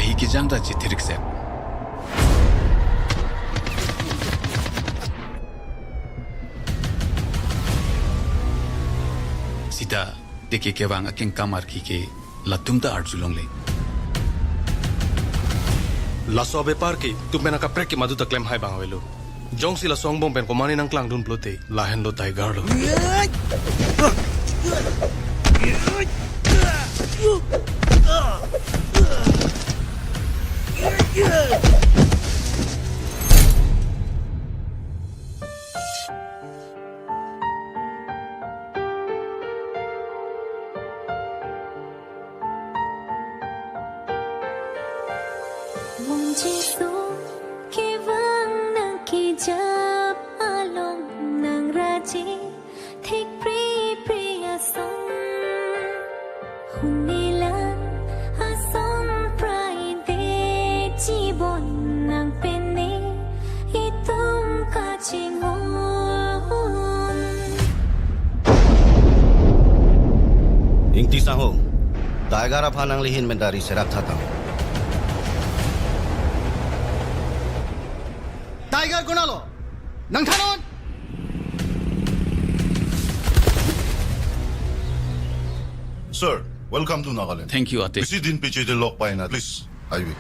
Sahi ki jang da chi thirik se. Sida deke kewang aking kamar ki ke latum da arjulong le. Laso bepar ki tu mena ka prek ki madu ta claim hai bang welu. Jong sila song bom pen komani nang klang dun plote lahen lo tiger lo. Ingti sahong, daigara panang lihin mendari serak tatang. Tiger gunalo, nang tanon. Sir, welcome to Nagaland. Thank you ate. Busy din PJ de lock pa na please. Highway.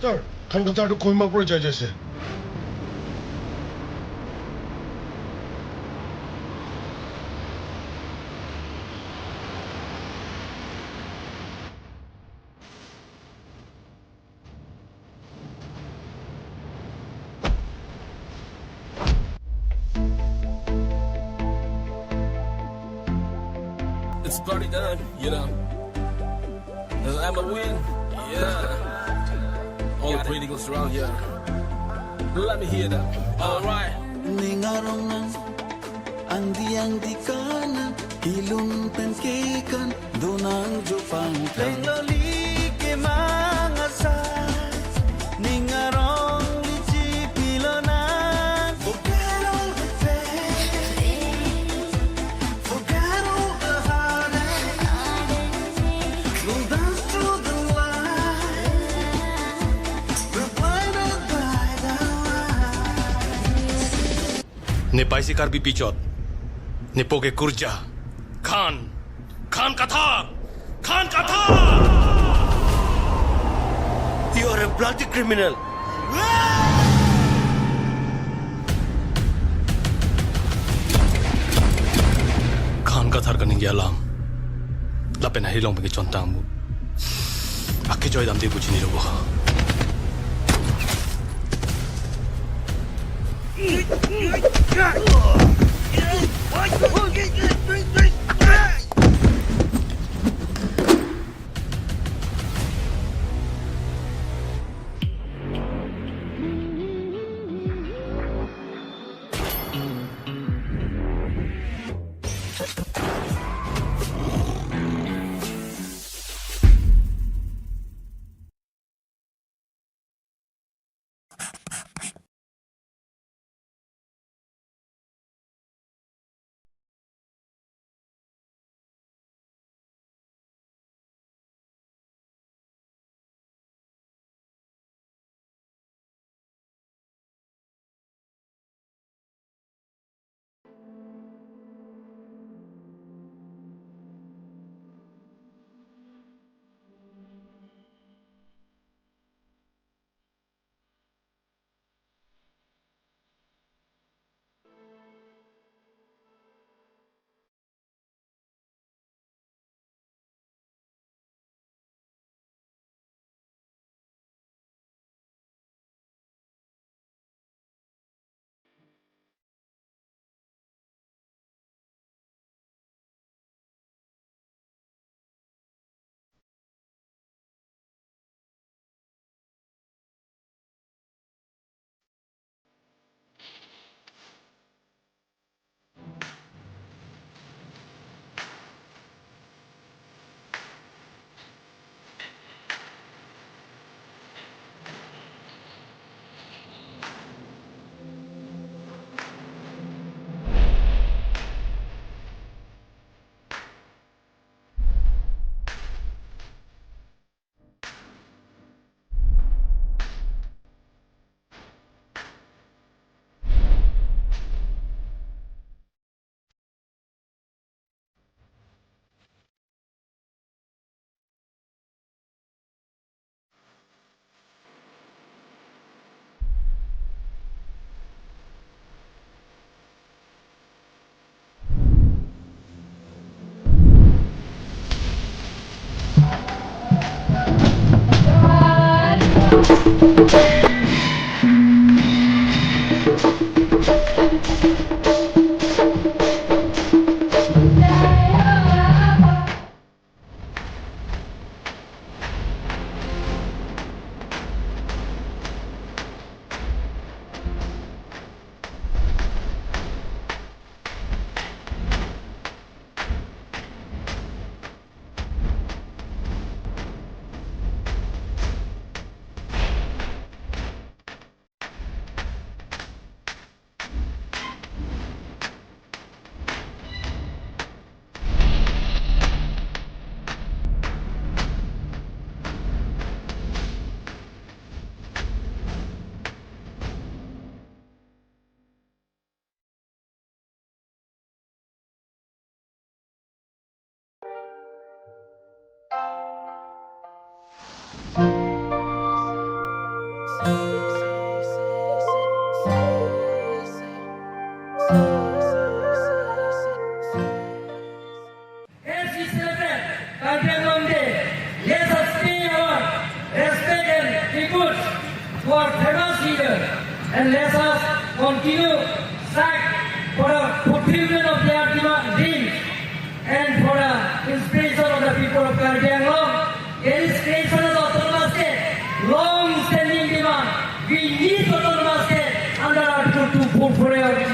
Sir, kan ka tayo kung mag-project siya. It's party time, you know. And I'm a win, yeah. All the pretty girls around here. Let me hear that. All right. Ningarong andi kanan kilun penkekan dunang jupang loli ke mangasay ningarong lichi pilonan forget all the pain forget all the heartache we'll dance through the light we're blinded by the light Ne paisi Karbi pichot. Ne poge kurja. Khan Katha. you are a bloody criminal. Khan Kathar kaning alam. Lapen hilong pagi contamu. Akke joy dam de buchini robo. and let us continue strive for the fulfillment of their dreams and for the inspiration of the people of Karbi Anglong. There is creation of autonomous state, long-standing demand. We need autonomous state under Article 244 of the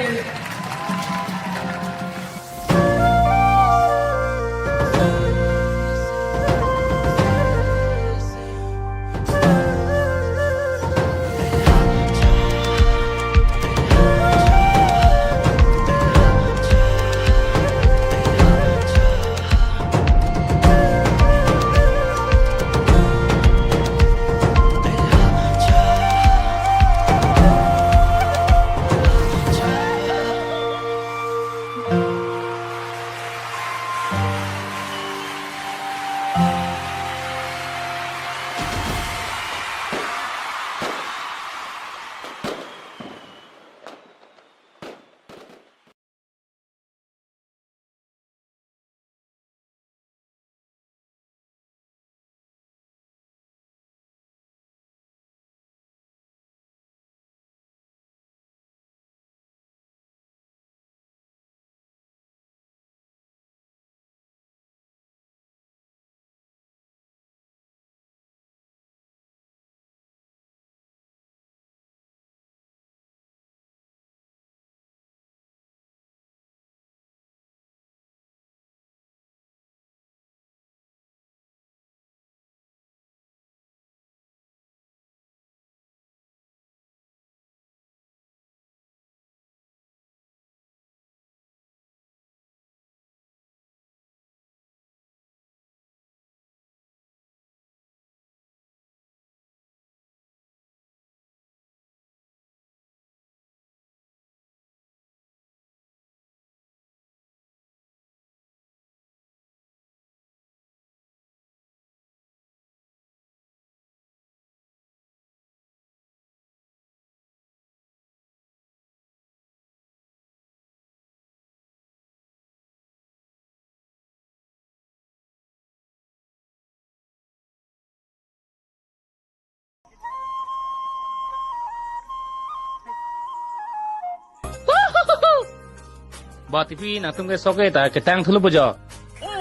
Bà thì phi nàng tung cái số cái tại cái tang thulu bây giờ.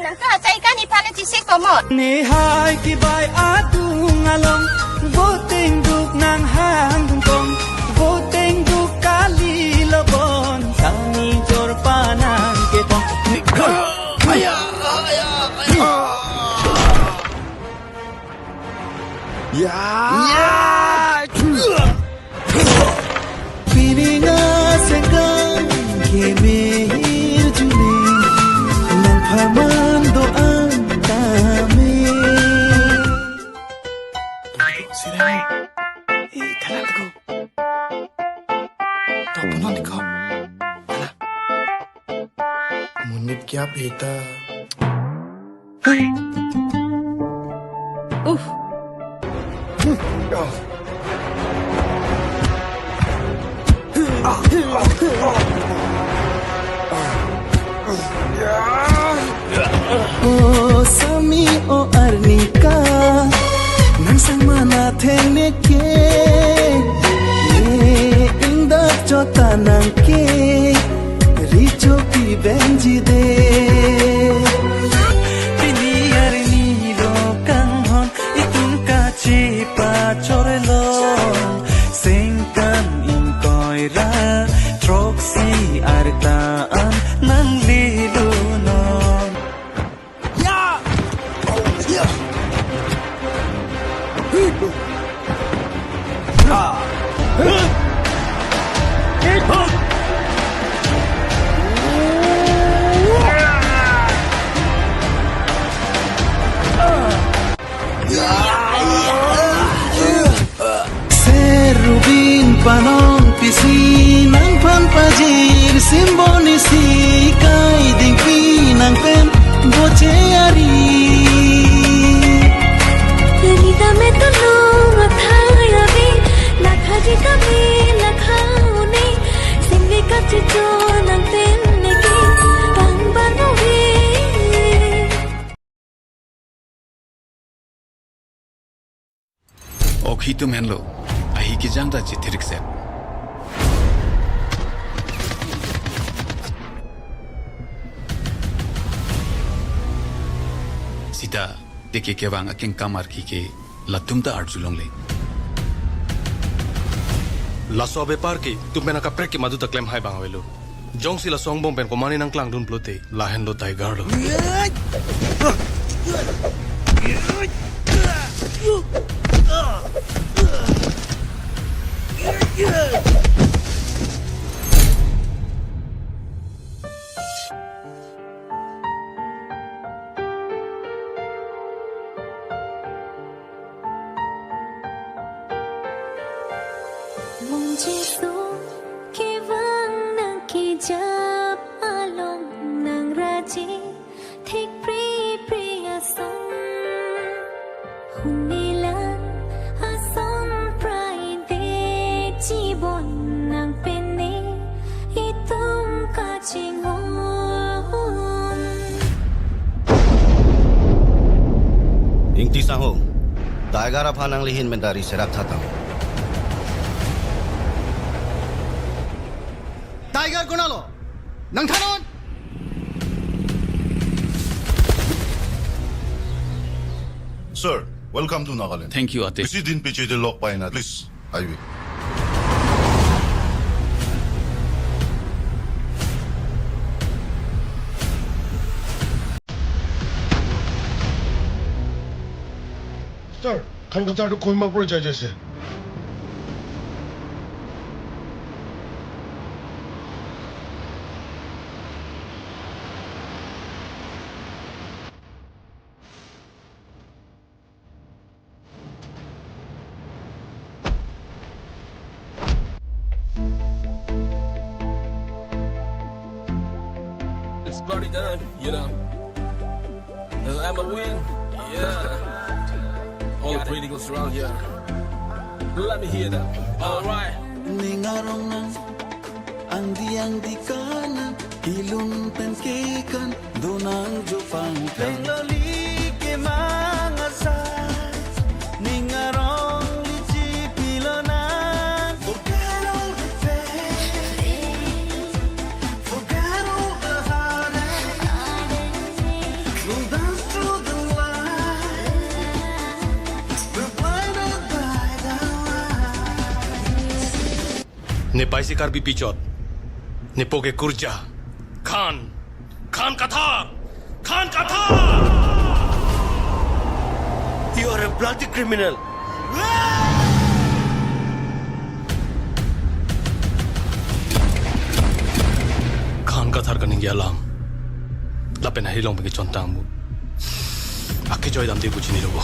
Nàng ta chạy cái này pha lên chỉ xích có một. Nè hai ki bai atu ngalong vô tình đục nàng hang tung công vô tình đục kali lobon sangi jor panan ke tong. Pininga sengkang kemir juli nang paman doang kami. Sirai, kanan ko. Tapunan ko. Kanan. Munit kya beta. Oh sami o arnika nang sang mana thene ke inda chota nang ke richo pi benji de pini arni ro kang hon itum ka chi pa chorelo sengkan in koira troxy artaan nang lilu non Serubin panon pisi nang pan pajir simboni si kai dingki nang pen boche ari Nita me to no athaya vi lakha ji ka vi lakha uni singe ka chicho nang ten ne ki bang banu vi. Ok hi tum henlo, ahi ki jang da chi thirik set. sida deke kewang aking kamar ki ke latumta arjulong le. Laso abe parki tu mena ka preki madu ta claim hai bang welu. Jong sila songbong pen komani nang klang dun plote lahen lo tiger lo. Mungjisu kivang nang kijap along nang raji thik pri priyasam hunilan asom prai de jibon nang pene itum kachingon Ingti sahong. Daigara phanang lihin mendari serak thatang. Tiger kunalo. Nang thanon. Sir, welcome to Nagaland. Thank you ate. Kasi din pichi de lock pa na. Please, highway. Sir, kanka taru koima pore jaise. It's party time, you know. I'm a win, yeah. All the pretty girls around here. Let me hear that. All right. Ningarongan ang di kanan ilun penkekan donang jupang loli ke mangasay ningarong lici pilonan forget all the pain forget all the heartache we'll dance through the light we're blinded by the light Ne paisi karbi pichot. Ne poge kurja. Khan Katha. You are a bloody criminal. Khan Kathar kaning alam. Lapen na hilong bagi chontang mu. Aki joy dam de buchini lobo.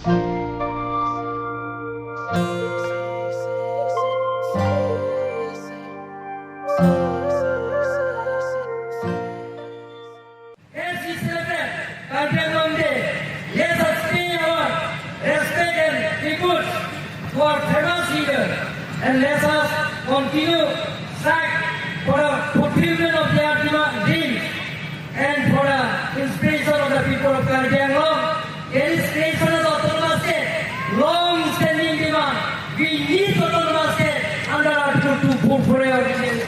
As we celebrate Karbi Anglong Day, let us pay our respect and tribute to our famous leader, and let us continue strive for the fulfillment of their dreams and for the inspiration of the people of Karbi Anglong. Inspiration of the autonomous state, long-standing demand. We need autonomous state under Article 2 for our region.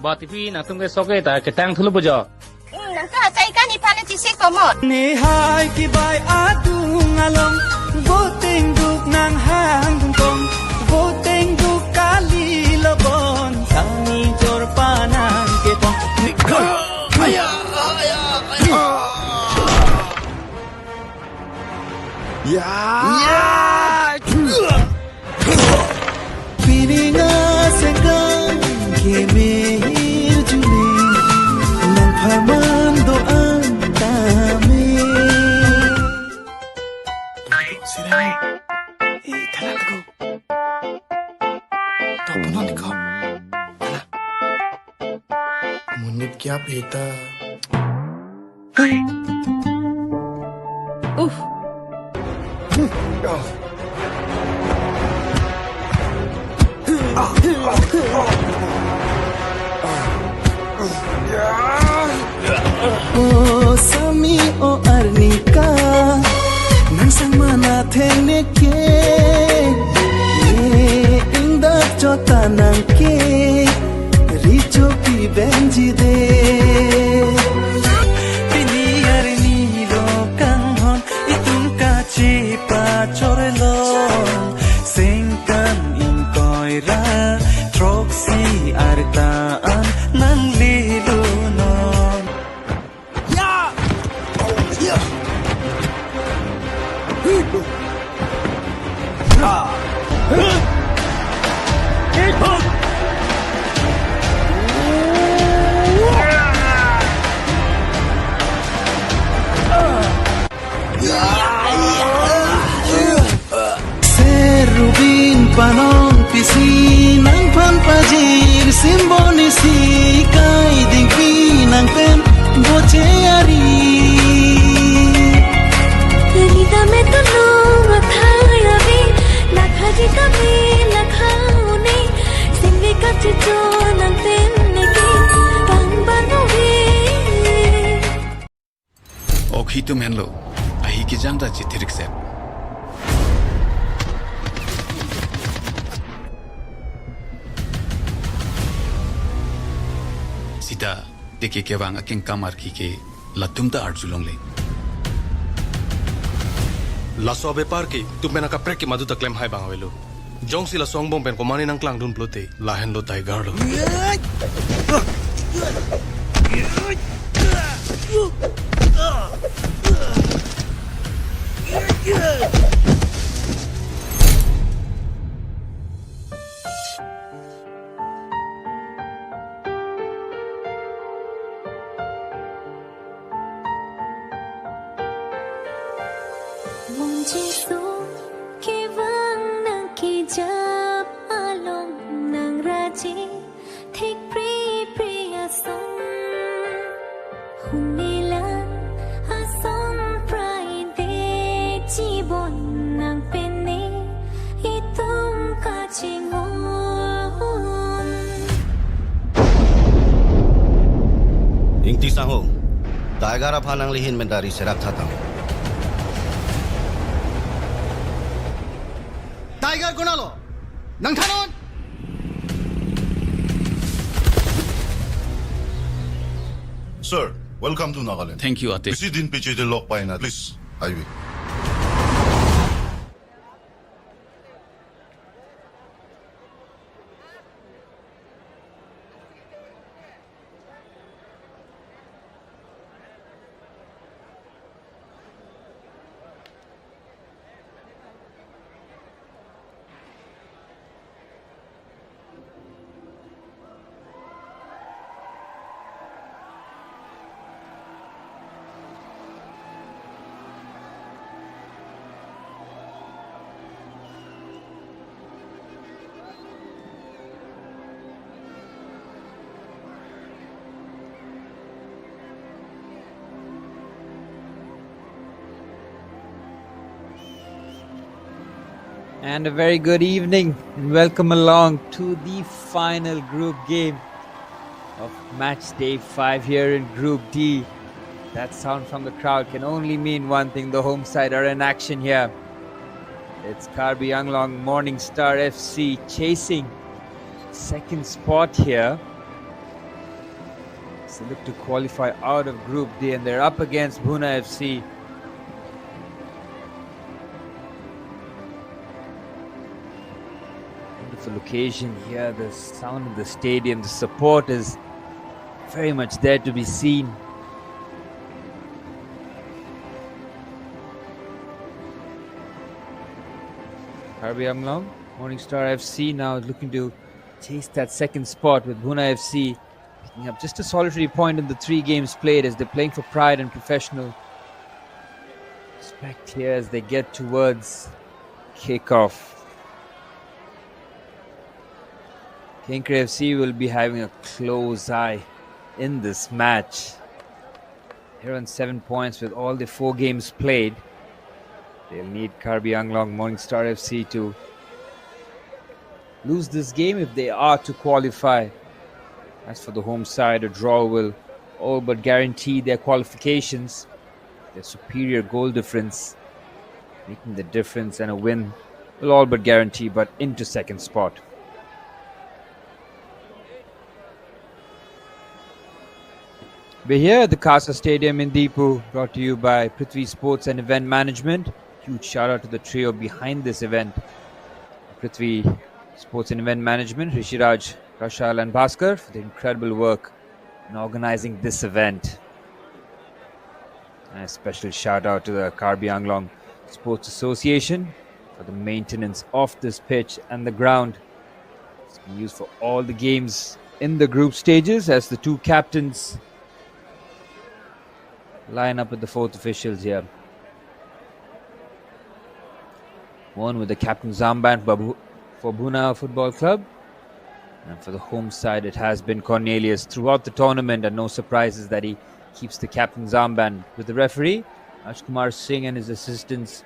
Ba TV na tung ke soke ta ke tang thulu bojo. Nang ka chai ka ni phane chi se komot. Ni hai ki bai adung along voting duk nang hang dung kong voting duk kali lobon sami jor panang ke tong. Aya aya aya. Ya. Piringa segang ke mehir juni nang paman doang kami. Sirai, tenang teguh. Tak pernah dikau. Tenang. Munib kya beta. Oh sami o arnika nang sang mana thene ke inda chota nang ke richo pi benji de pini arni lo kang hon itung ka chi pa chorelo sengkan in koira troxy artaan nang lilu non ya ya ng tinigi Ang banuhin Okhitum henlo. Ahi ki jangda chitirik sep. Sida deke kewang aking kamar ki ke latumda arjulong le. Laso abe par ki tu mena ka prek ki madu ta claim hai bang avelo. Jong sila song bom pen ko mani nang klang dun plote lahen lo tiger lo. Mong Jesu kivang nang kijap along nang raji Thik pri priya song Hunilan asom prai de jibon nang pene Itum kachingon Ingti sango. Daigara phanang lihin mendari serak thatang. Tiger Gunalo! Nang Tanon! Sir, welcome to Nagaland. Thank you ate. Busy din PJ de lock pa na. Please, highway. And a very good evening and welcome along to the final group game of match day 5 here in Group D. That sound from the crowd can only mean one thing: the home side are in action here. It's Karbi Anglong Morning Star FC chasing second spot here. So look to qualify out of Group D, and they're up against Bhuna FC. Wonderful occasion here, the sound of the stadium, the support is very much there to be seen. Karbi Anglong, Morning Star FC now looking to chase that second spot, with Bhuna FC picking up just a solitary point in the 3 games played, as they're playing for pride and professional respect here as they get towards kickoff. Kinkra FC will be having a close eye in this match. They're on 7 points with all the 4 games played. They'll need Karbi Anglong Morning Star FC to lose this game if they are to qualify. As for the home side, a draw will all but guarantee their qualifications. Their superior goal difference making the difference, and a win will all but guarantee but into second spot. We're here at the Casa Stadium in Deepu, brought to you by Prithvi Sports and Event Management. Huge shout out to the trio behind this event: Prithvi Sports and Event Management, Rishiraj, Rashal and Bhaskar, for the incredible work in organizing this event. And a special shout out to the Karbi Anglong Sports Association for the maintenance of this pitch and the ground. It's been used for all the games in the group stages, as the 2 captains line up with the 4th officials here. One with the captain's armband for Bhuna Football Club, and for the home side it has been Cornelius throughout the tournament, and no surprises that he keeps the captain's armband. With the referee Rajkumar Singh and his assistants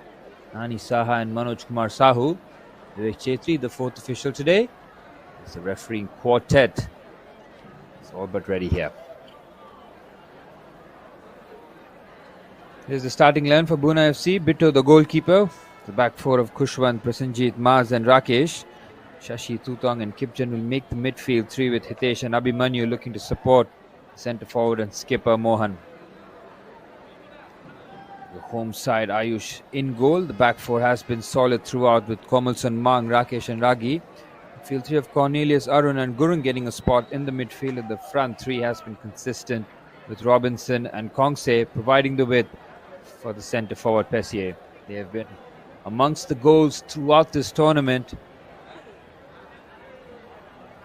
Nani Saha and Manoj Kumar Sahu. Vivek Chetri, the 4th official today, is the refereeing quartet all but ready here. Here's the starting line for Bhuna FC. Bitto, the goalkeeper. The back four of Kushwant, Prasenjit, Maz and Rakesh. Shashi, Tutong and Kipjan will make the midfield three with Hitesh and Abhimanyu looking to support centre forward and skipper Mohan. The home side, Ayush in goal. The back four has been solid throughout with Komalson, Mang, Rakesh and Ragi. Midfield three of Cornelius, Arun and Gurung getting a spot in the midfield, and the front three has been consistent with Robinson and Kongse providing the width for the centre forward Pessier. They have been amongst the goals throughout this tournament.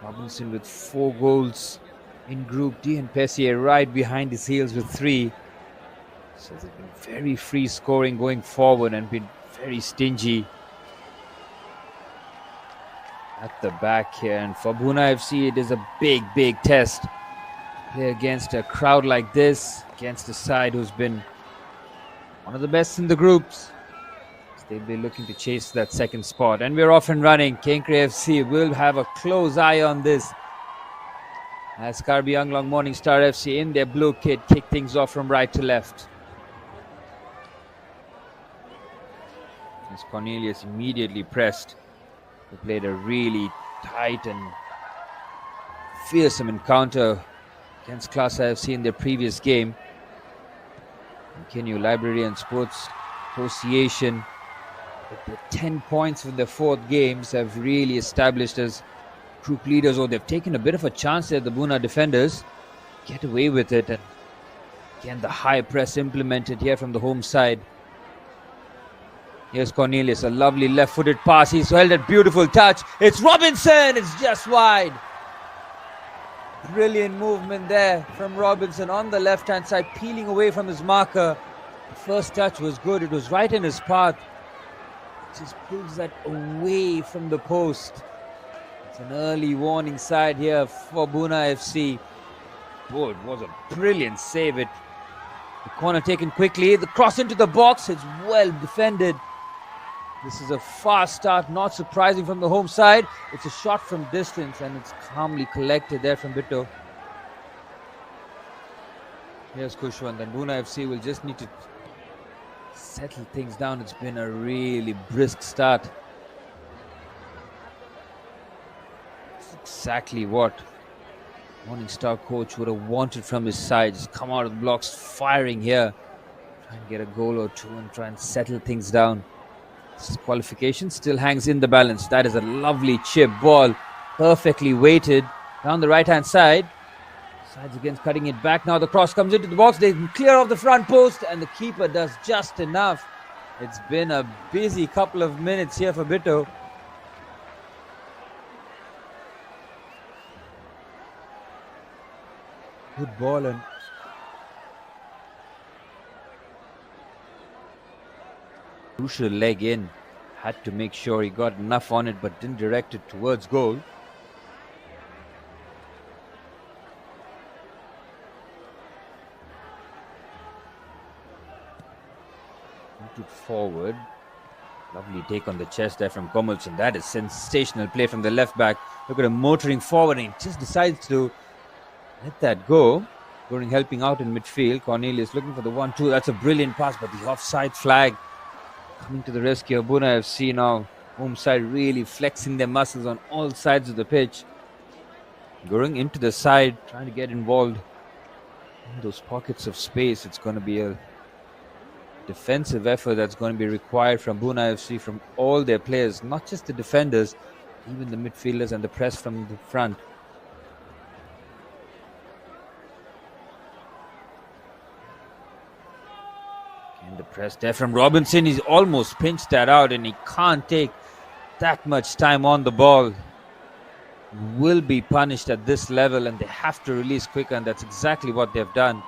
Robinson with 4 goals in Group D and Pessier right behind his heels with 3. So they've been very free scoring going forward and been very stingy at the back here. And for Bhuna FC, it is a big test to play against a crowd like this, against a side who's been one of the best in the groups. So they'll be looking to chase that second spot. And we're off and running. Kenkre FC will have a close eye on this, as Karbi Anglong Morning Star FC in their blue kit kick things off from right to left. As Cornelius immediately pressed, they played a really tight and fearsome encounter against Klasa FC in their previous game. Kenyu Library and Sports Association, with the 10 points from their 4th games, have really established as group leaders. Or they've taken a bit of a chance there, the Bhuna defenders get away with it. And again, the high press implemented here from the home side. Here's Cornelius, a lovely left-footed pass. He's held a beautiful touch. It's Robinson. It's just wide. Brilliant movement there from Robinson on the left-hand side, peeling away from his marker. The first touch was good. It was right in his path. Just pulls that away from the post. It's an early warning side here for Bhuna FC. Oh, it was a brilliant save. The corner taken quickly. The cross into the box. It's well defended. This is a fast start, not surprising from the home side. It's a shot from distance and it's calmly collected there from Bitto. Here's Kushwant, and Bhuna FC will just need to settle things down. It's been a really brisk start. It's exactly what Morningstar coach would have wanted from his side. Just come out of the blocks firing here. Try and get a goal or two and try and settle things down. This qualification still hangs in the balance. That is a lovely chip ball, perfectly weighted down the right-hand side. Sides against cutting it back. Now the cross comes into the box. They clear off the front post and the keeper does just enough. It's been a busy couple of minutes here for Bitto. Good ball and crucial leg in. Had to make sure he got enough on it but didn't direct it towards goal. Put forward. Lovely take on the chest there from Komalson. That is sensational play from the left back. Look at him motoring forward and he just decides to let that go. Going helping out in midfield. Cornelius looking for the 1-2. That's a brilliant pass, but the offside flag coming to the rescue of Bhuna FC now. Home side really flexing their muscles on all sides of the pitch. Going into the side, trying to get involved in those pockets of space. It's going to be a defensive effort that's going to be required from Bhuna FC, from all their players, not just the defenders, even the midfielders and the press from the front. And the press there from Robinson. He's almost pinched that out and he can't take that much time on the ball. Will be punished at this level and they have to release quicker, and that's exactly what they've done.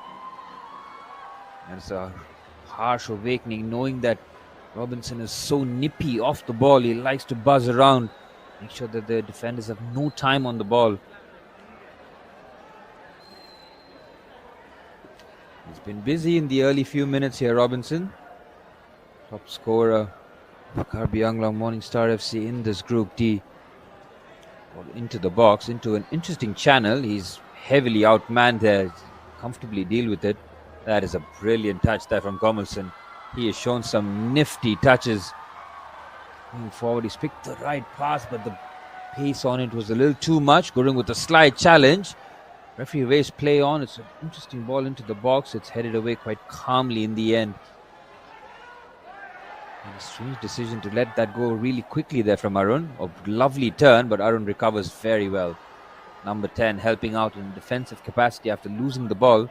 And it's a harsh awakening knowing that Robinson is so nippy off the ball. He likes to buzz around, make sure that the defenders have no time on the ball. He's been busy in the early few minutes here, Robinson. Top scorer of Karbi Anglong Morningstar FC in this Group D. Into the box, into an interesting channel. He's heavily outmanned there. Comfortably deal with it. That is a brilliant touch there from Gomelson. He has shown some nifty touches. Going forward, he's picked the right pass, but the pace on it was a little too much. Gurung with a slight challenge. Referee raised play on. It's an interesting ball into the box. It's headed away quite calmly in the end. And a strange decision to let that go really quickly there from Arun. A lovely turn, but Arun recovers very well. Number 10 helping out in defensive capacity after losing the ball.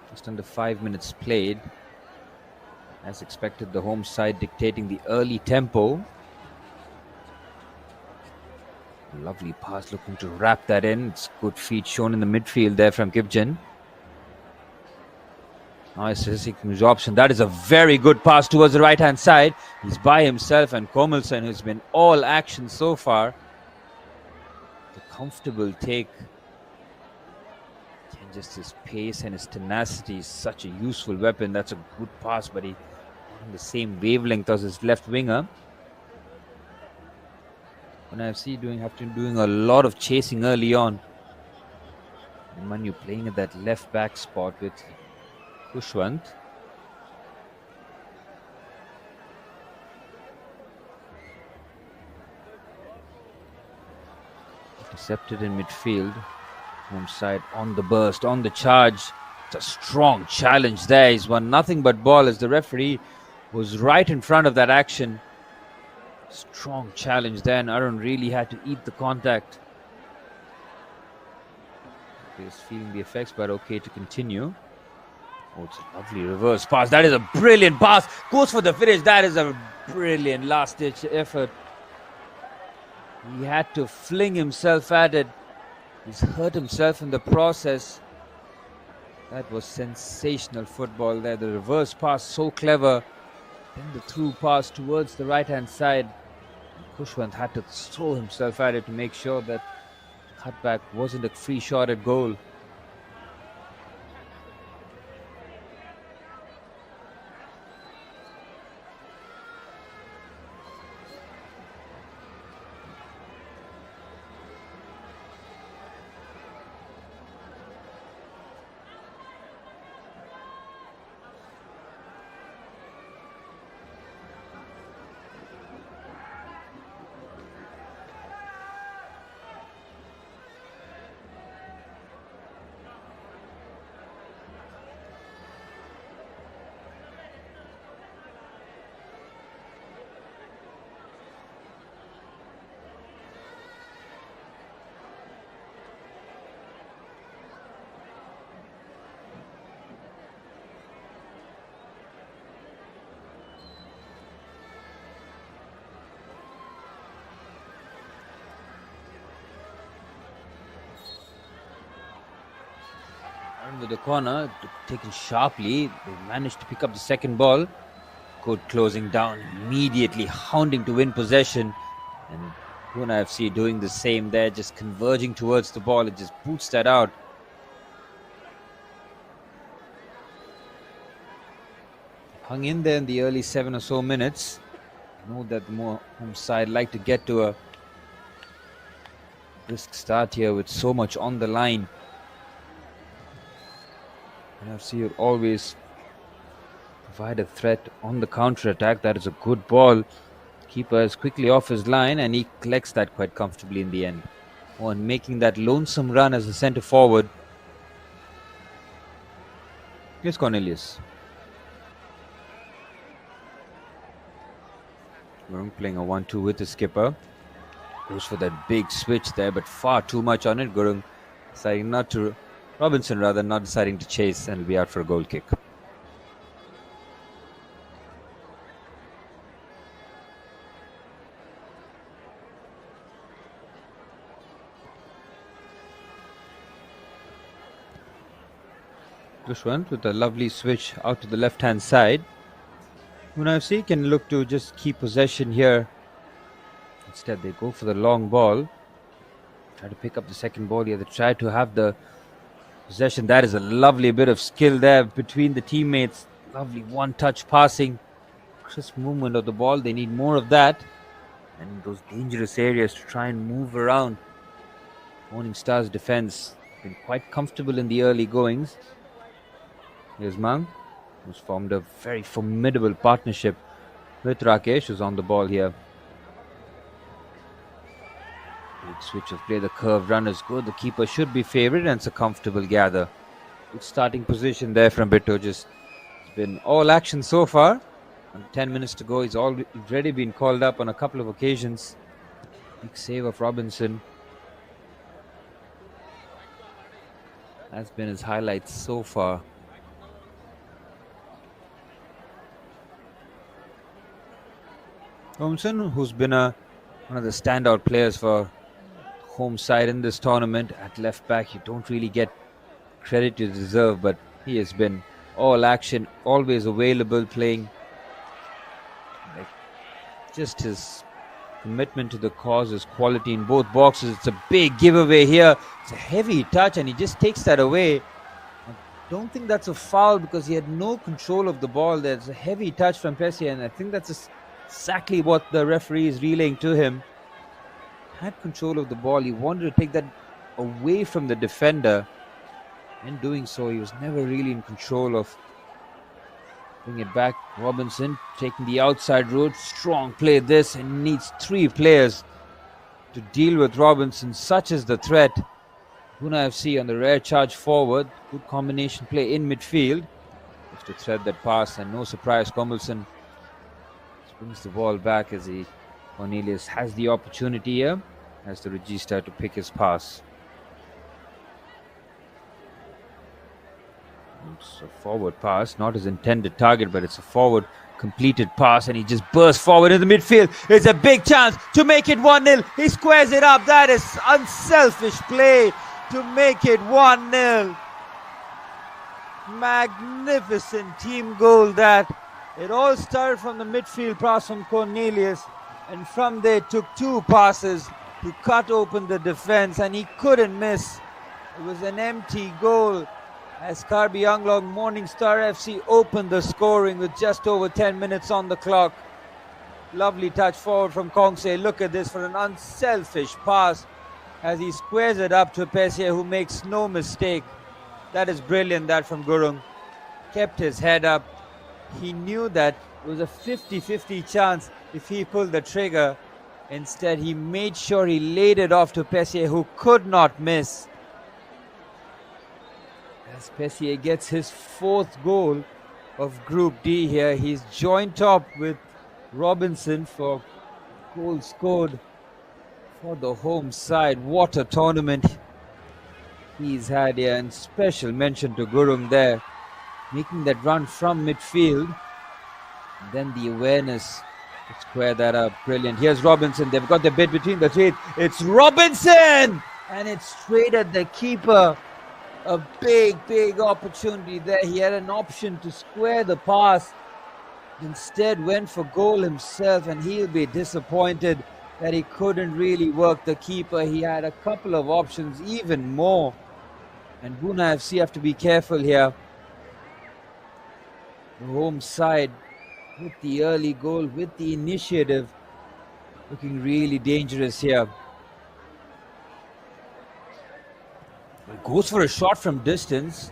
Just under 5 minutes played. As expected, the home side dictating the early tempo. Lovely pass, looking to wrap that in. It's good feet shown in the midfield there from Gibjan. Nice seeking his option. That is a very good pass towards the right hand side. He's by himself, and Komalson, who's been all action so far. The comfortable take. And just his pace and his tenacity is such a useful weapon. That's a good pass, but he on the same wavelength as his left winger. And I see doing a lot of chasing early on. And Manu playing at that left back spot with Kushwant. Intercepted in midfield. Home side on the burst, on the charge. It's a strong challenge there. He's won nothing but ball as the referee was right in front of that action. Strong challenge there, and Arun really had to eat the contact. He's feeling the effects, but okay to continue. Oh, it's a lovely reverse pass. That is a brilliant pass. Goes for the finish. That is a brilliant last-ditch effort. He had to fling himself at it. He's hurt himself in the process. That was sensational football there. The reverse pass, so clever. Then the through pass towards the right-hand side. Kushwant had to throw himself at it to make sure that cutback wasn't a free shot at goal. Under the corner, taken sharply. They managed to pick up the second ball. Good closing down, immediately hounding to win possession. And Bhuna FC doing the same there, just converging towards the ball. It just boots that out. Hung in there in the early 7 or so minutes. Know that the more home side like to get to a brisk start here with so much on the line. NFC would always provide a threat on the counter-attack. That is a good ball. Keeper is quickly off his line, and he collects that quite comfortably in the end. Oh, and making that lonesome run as a centre forward. Here's Cornelius. Gurung playing a 1-2 with the skipper. Goes for that big switch there, but far too much on it. Gurung deciding not to... Robinson rather not deciding to chase, and will be out for a goal kick. Kushwant with a lovely switch out to the left hand side. Bhuna FC can look to just keep possession here. Instead they go for the long ball. Try to pick up the second ball here. They try to have the possession. That is a lovely bit of skill there between the teammates. Lovely one-touch passing. Crisp movement of the ball. They need more of that. and those dangerous areas to try and move around. Morning Star's defense been quite comfortable in the early goings. Here's Mang, who's formed a very formidable partnership with Rakesh, who's on the ball here. Big switch of play, the curved run is good. The keeper should be favoured, and it's a comfortable gather. Good starting position there from Bitto. It's been all action so far. And 10 minutes to go. He's already been called up on a couple of occasions. Big save of Robinson. That's been his highlights so far. Robinson, who's been one of the standout players for home side in this tournament at left back. You don't really get credit you deserve, but he has been all action, always available, playing. Just his commitment to the cause, his quality in both boxes. It's a big giveaway here. It's a heavy touch and he just takes that away. I don't think that's a foul because he had no control of the ball. There's a heavy touch from Pessia, and I think that's exactly what the referee is relaying to him. Had control of the ball. He wanted to take that away from the defender. In doing so, he was never really in control of bring it back. Robinson taking the outside route. Strong play this, and needs 3 players to deal with Robinson. Such is the threat. Bhuna FC on the rare charge forward. Good combination play in midfield. Just to thread that pass, and no surprise, Komilson brings the ball back as Cornelius has the opportunity here as the regista to pick his pass. It's a forward pass, not his intended target, but it's a forward completed pass, and he just bursts forward in the midfield. It's a big chance to make it 1-0. He squares it up. That is unselfish play to make it 1-0. Magnificent team goal that. It all started from the midfield pass from Cornelius, and from there took 2 passes to cut open the defense, and he couldn't miss. It was an empty goal as Karbi Anglong Morning Star FC opened the scoring with just over 10 minutes on the clock. Lovely touch forward from Kongse. Look at this for an unselfish pass as he squares it up to Pessia, who makes no mistake. That is brilliant, that from Gurung. Kept his head up. He knew that it was a 50-50 chance if he pulled the trigger. Instead, he made sure he laid it off to Pessia, who could not miss. As Pessia gets his 4th goal of Group D here, he's joint top with Robinson for goals scored for the home side. What a tournament he's had here, and special mention to Gurung there, making that run from midfield, and then the awareness to square that up. Brilliant. Here's Robinson. They've got the bit between the teeth. It's Robinson, and it's straight at the keeper. A big opportunity there. He had an option to square the pass, instead went for goal himself, and he'll be disappointed that he couldn't really work the keeper. He had a couple of options, even more, and Bhuna FC have to be careful here. The home side with the early goal, with the initiative, looking really dangerous here. It goes for a shot from distance.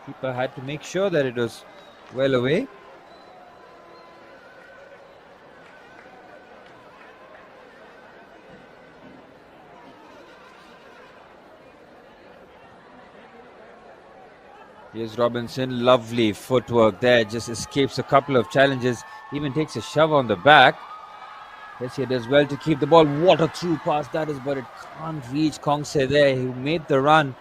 Keeper had to make sure that it was well away. Here's Robinson. Lovely footwork there. Just escapes a couple of challenges. Even takes a shove on the back. Pessia does well to keep the ball. What a through pass that is, but it can't reach Kongse there, who made the run.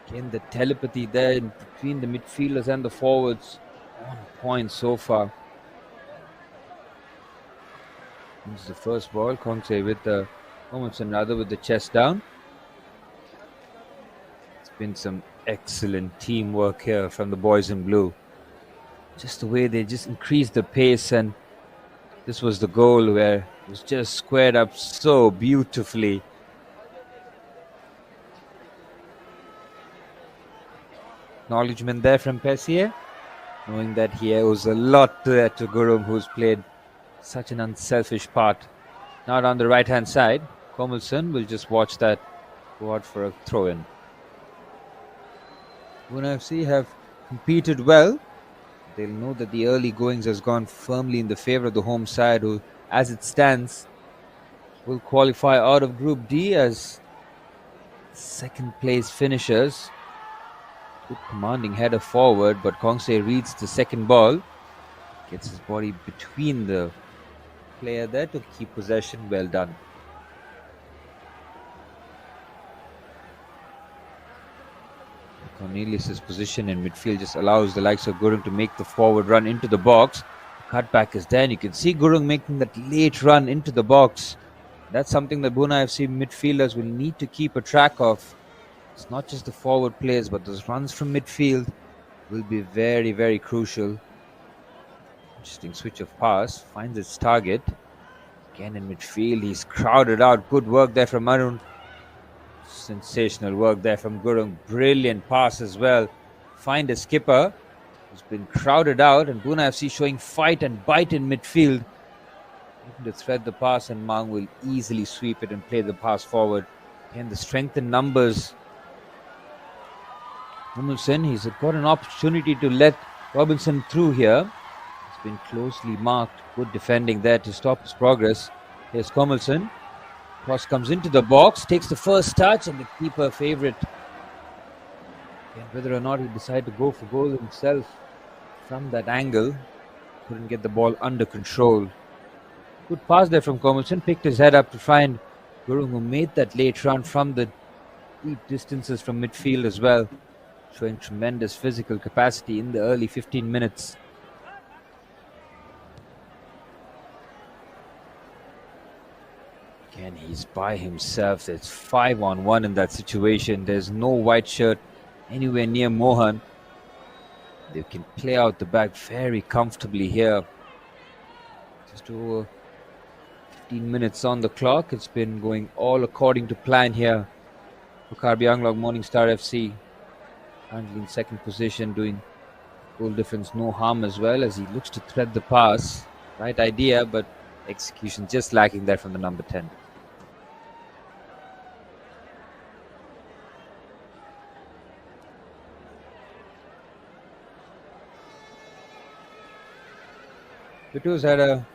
Again, the telepathy there in between the midfielders and the forwards. On point so far. This is the first ball. Kongse with the Romanson rather with the chest down. It's been some excellent teamwork here from the boys in blue. Just the way they just increased the pace, and this was the goal where it was just squared up so beautifully. Acknowledgement there from Pessia, knowing that he owes a lot to Gurung, who's played such an unselfish part Now on the right hand side, Komelson will just watch that go out for a throw in. Bhuna FC have competed well. They'll know that the early goings has gone firmly in the favour of the home side, who, as it stands, will qualify out of Group D as second place finishers. Good commanding header forward, but Kongse reads the second ball, gets his body between the player there to keep possession. Well done. Cornelius' position in midfield just allows the likes of Gurung to make the forward run into the box. Cutback is there, and you can see Gurung making that late run into the box. That's something that Bhuna FC midfielders will need to keep a track of. It's not just the forward players, but those runs from midfield will be very, very crucial. Interesting switch of pass, finds its target. Again in midfield, he's crowded out. Good work there from Arun. Sensational work there from Gurung. Brilliant pass as well. Find a skipper who's been crowded out, and Bhuna FC showing fight and bite in midfield. Looking to thread the pass, and Mang will easily sweep it and play the pass forward. Again, the strength in numbers. Komelson, he's got an opportunity to let Robinson through here. He's been closely marked. Good defending there to stop his progress. Here's Komelson. Cross comes into the box, takes the first touch, and the keeper favourite. And whether or not he decided to go for goal himself from that angle, couldn't get the ball under control. Good pass there from Komelson, picked his head up to find Gurung, who made that late run from the deep distances from midfield as well, showing tremendous physical capacity in the early 15 minutes. Again, he's by himself. There's 5-on-1 in that situation. There's no white shirt anywhere near Mohan. They can play out the back very comfortably here. Just over 15 minutes on the clock. It's been going all according to plan here for Karbi Anglong Morningstar FC. Currently in second position, doing goal difference no harm as well, as he looks to thread the pass. Right idea, but execution just lacking there from the number 10. Vito's had a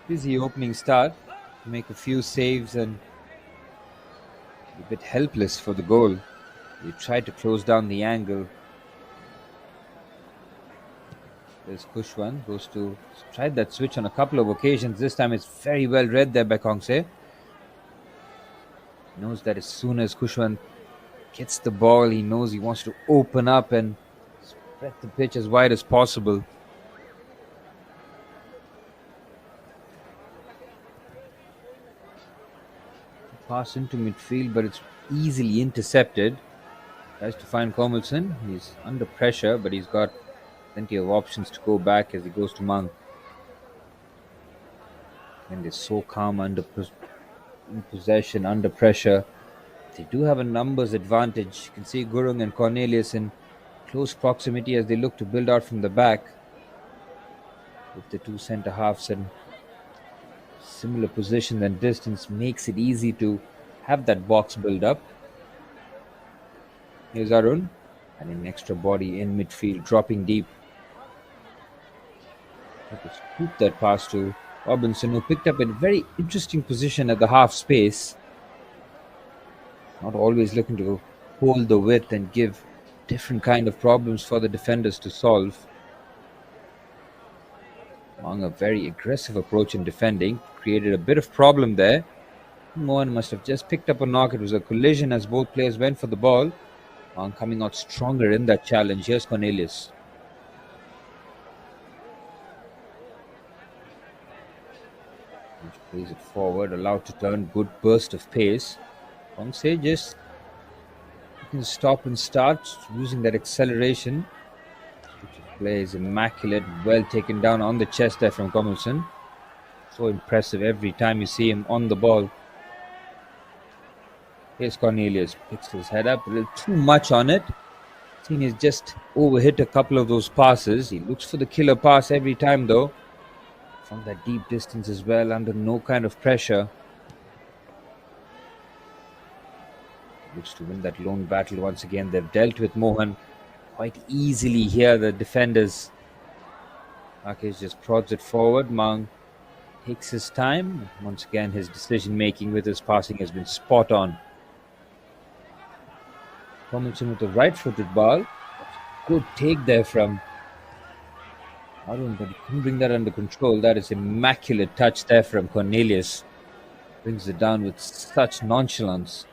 busy opening start, to make a few saves and a bit helpless for the goal. He tried to close down the angle. There's Kushwan, goes to tried that switch on a couple of occasions. This time it's very well read there by Kongse. Knows that as soon as Kushwan gets the ball, he knows he wants to open up and spread the pitch as wide as possible. Pass into midfield, but it's easily intercepted. Tries to find Komelson. He's under pressure, but he's got plenty of options to go back as he goes to Mang. And they're so calm in possession, under pressure. They do have a numbers advantage. You can see Gurung and Cornelius in close proximity as they look to build out from the back, with the two centre halves and similar position and distance makes it easy to have that box build up. Here's Arun, and an extra body in midfield, dropping deep. To scoop that pass to Robinson, who picked up a very interesting position at the half space. Not always looking to hold the width and give different kind of problems for the defenders to solve. Among a very aggressive approach in defending, created a bit of problem there. Mohan must have just picked up a knock. It was a collision as both players went for the ball. Mang coming out stronger in that challenge. Here's Cornelius. Plays it forward, allowed to turn, good burst of pace. Kongse just can stop and start using that acceleration. Play is immaculate, well taken down on the chest there from Komelson. So impressive every time you see him on the ball. Here's Cornelius, picks his head up, a little too much on it. Seen he's just overhit a couple of those passes. He looks for the killer pass every time though. from that deep distance as well, under no kind of pressure. Looks to win that lone battle once again. They've dealt with Mohan quite easily here, the defenders. Rakesh just prods it forward. Mang takes his time. Once again, his decision making with his passing has been spot on. Tomlinson with a right-footed ball. Good take there from Arun, but he couldn't bring that under control. That is immaculate touch there from Cornelius. Brings it down with such nonchalance.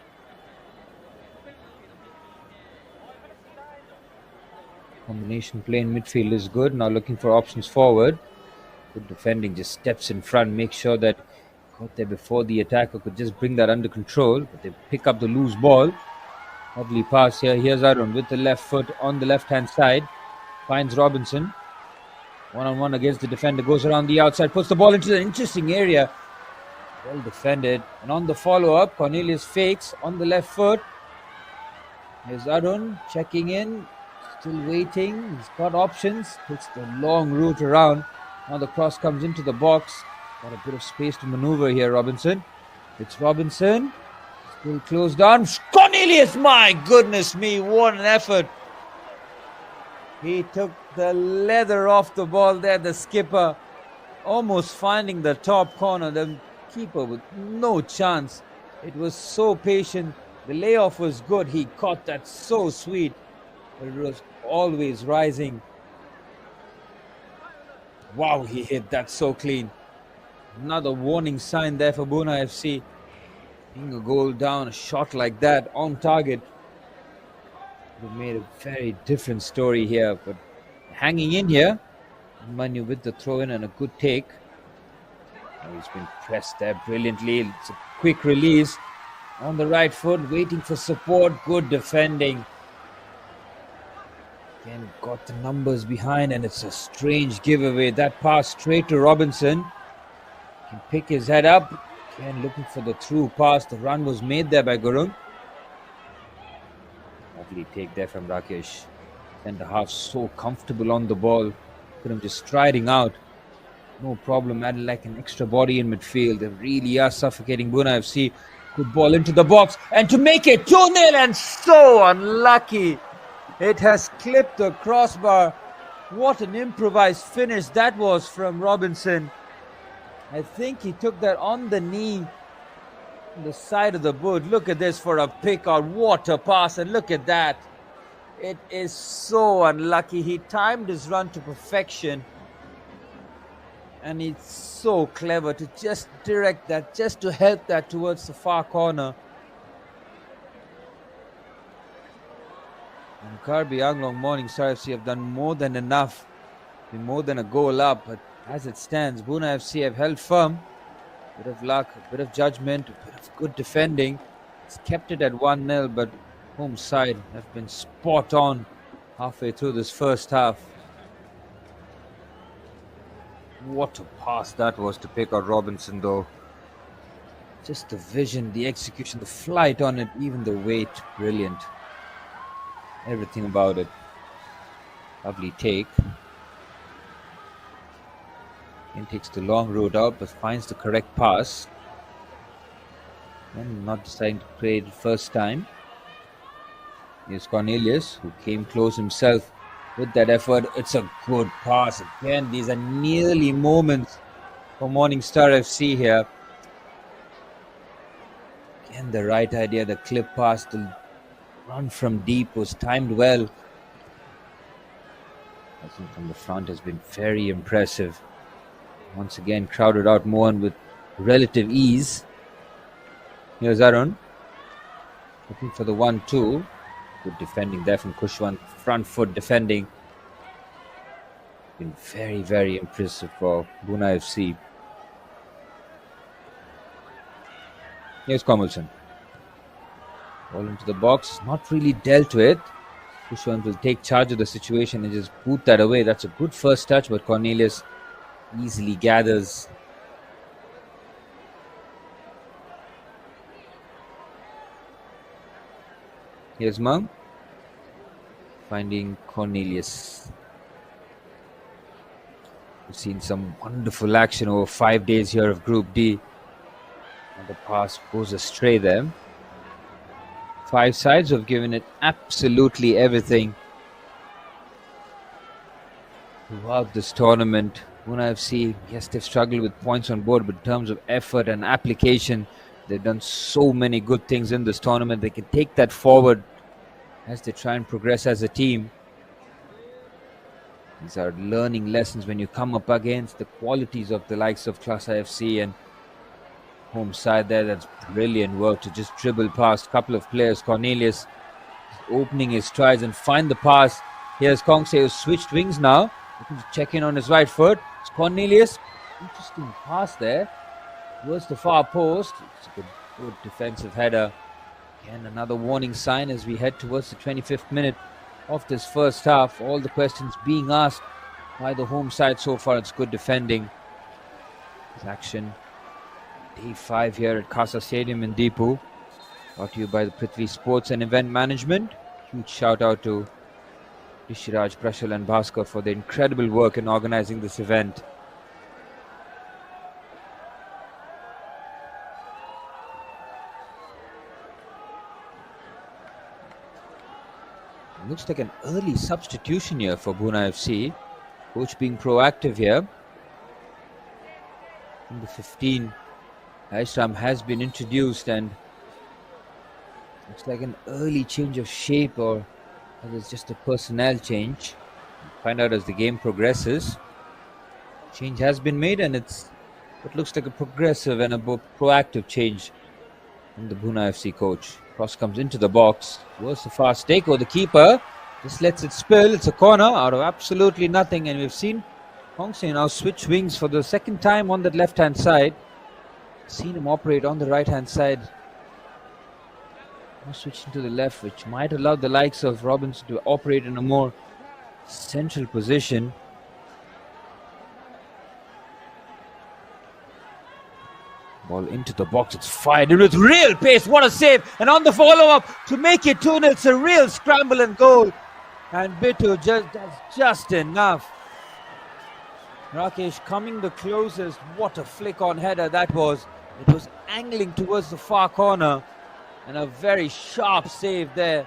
Combination play in midfield is good. Now looking for options forward. Good defending, just steps in front, make sure that got there before the attacker could just bring that under control. But they pick up the loose ball. Lovely pass here. Here's Arun with the left foot on the left-hand side. Finds Robinson. One-on-one against the defender. Goes around the outside. Puts the ball into an interesting area. Well defended. And on the follow-up, Cornelius fakes on the left foot. Here's Arun checking in. Still waiting. He's got options. Takes the long route around. Now the cross comes into the box. Got a bit of space to maneuver here, Robinson. It's Robinson. Still closed down. Cornelius, my goodness me, what an effort. He took the leather off the ball there, the skipper. Almost finding the top corner. The keeper with no chance. It was so patient. The layoff was good. He caught that so sweet. But it was always rising. Wow, he hit that so clean. Another warning sign there for Bhuna FC. Being a goal down, a shot like that on target would have made a very different story here. But hanging in here, Manu with the throw in and a good take. Oh, he's been pressed there brilliantly. It's a quick release on the right foot, waiting for support. Good defending. Again, got the numbers behind, and it's a strange giveaway. That pass straight to Robinson. Can pick his head up. Again, looking for the through pass. The run was made there by Gurung. Lovely take there from Rakesh. Centre half so comfortable on the ball. Could him just striding out. No problem. Added like an extra body in midfield. They really are suffocating Bhuna FC. Good ball into the box. And to make it 2-0, and so unlucky. It has clipped the crossbar. What an improvised finish that was from Robinson. I think he took that on the knee, on the side of the boot. Look at this for a pick out. What a pass. And look at that. It is so unlucky. He timed his run to perfection. And it's so clever to just direct that, just to help that towards the far corner. And Karbi Anglong Morningstar FC have done more than enough. Been more than a goal up. But as it stands, Bhuna FC have held firm. A bit of luck, a bit of judgment, a bit of good defending. It's kept it at 1-0, but home side have been spot on halfway through this first half. What a pass that was to pick out Robinson, though. Just the vision, the execution, the flight on it, even the weight, brilliant. Everything about it. Lovely take. And takes the long road out, but finds the correct pass. And not deciding to play it first time. Here's Cornelius, who came close himself with that effort. It's a good pass. Again, these are nearly moments for Morningstar FC here. Again, the right idea, the clip pass, the run from deep was timed well. I think from the front has been very impressive. Once again, crowded out Mohan with relative ease. Here's Arun. Looking for the 1-2. Good defending there from Kushwan. Front foot defending. Been very, very impressive for Bhuna FC. Here's Komilson. Ball into the box. Not really dealt with. Kushwan will take charge of the situation and just boot that away. That's a good first touch, but Cornelius easily gathers. Here's Mang. Finding Cornelius. We've seen some wonderful action over 5 days here of Group D. And the pass goes astray there. 5 sides have given it absolutely everything throughout this tournament. Bhuna FC, yes, they've struggled with points on board, but in terms of effort and application, they've done so many good things in this tournament. They can take that forward as they try and progress as a team. These are learning lessons when you come up against the qualities of the likes of Klasa FC and home side there. That's brilliant work to just dribble past a couple of players. Cornelius opening his strides and find the pass. Here's Kongse, who's switched wings now. Looking to check in on his right foot. It's Cornelius. Interesting pass there towards the far post. It's a good defensive header. Again, another warning sign as we head towards the 25th minute of this first half. All the questions being asked by the home side so far. It's good defending. This action, day 5 here at Casa Stadium in Deepu. Brought to you by the Prithvi Sports and Event Management. Huge shout out to Rishiraj, Prashal and Bhaskar for their incredible work in organizing this event. It looks like an early substitution here for Bhuna FC. Coach being proactive here. Number 15, Aishram has been introduced, and looks like an early change of shape, or whether it's just a personnel change. We'll find out as the game progresses. Change has been made, and it's what looks like a progressive and a proactive change from the Bhuna FC coach. Cross comes into the box. Towards the fast take, or the keeper just lets it spill. It's a corner out of absolutely nothing, and we've seen Hongse now switch wings for the second time on that left-hand side. Seen him operate on the right-hand side. Now switching to the left, which might allow the likes of Robinson to operate in a more central position. Ball into the box, it's fired in with real pace. What a save! And on the follow-up to make it 2-0, it's a real scramble and goal. And Bittu just does just enough. Rakesh coming the closest. What a flick-on header that was. It was angling towards the far corner. And a very sharp save there.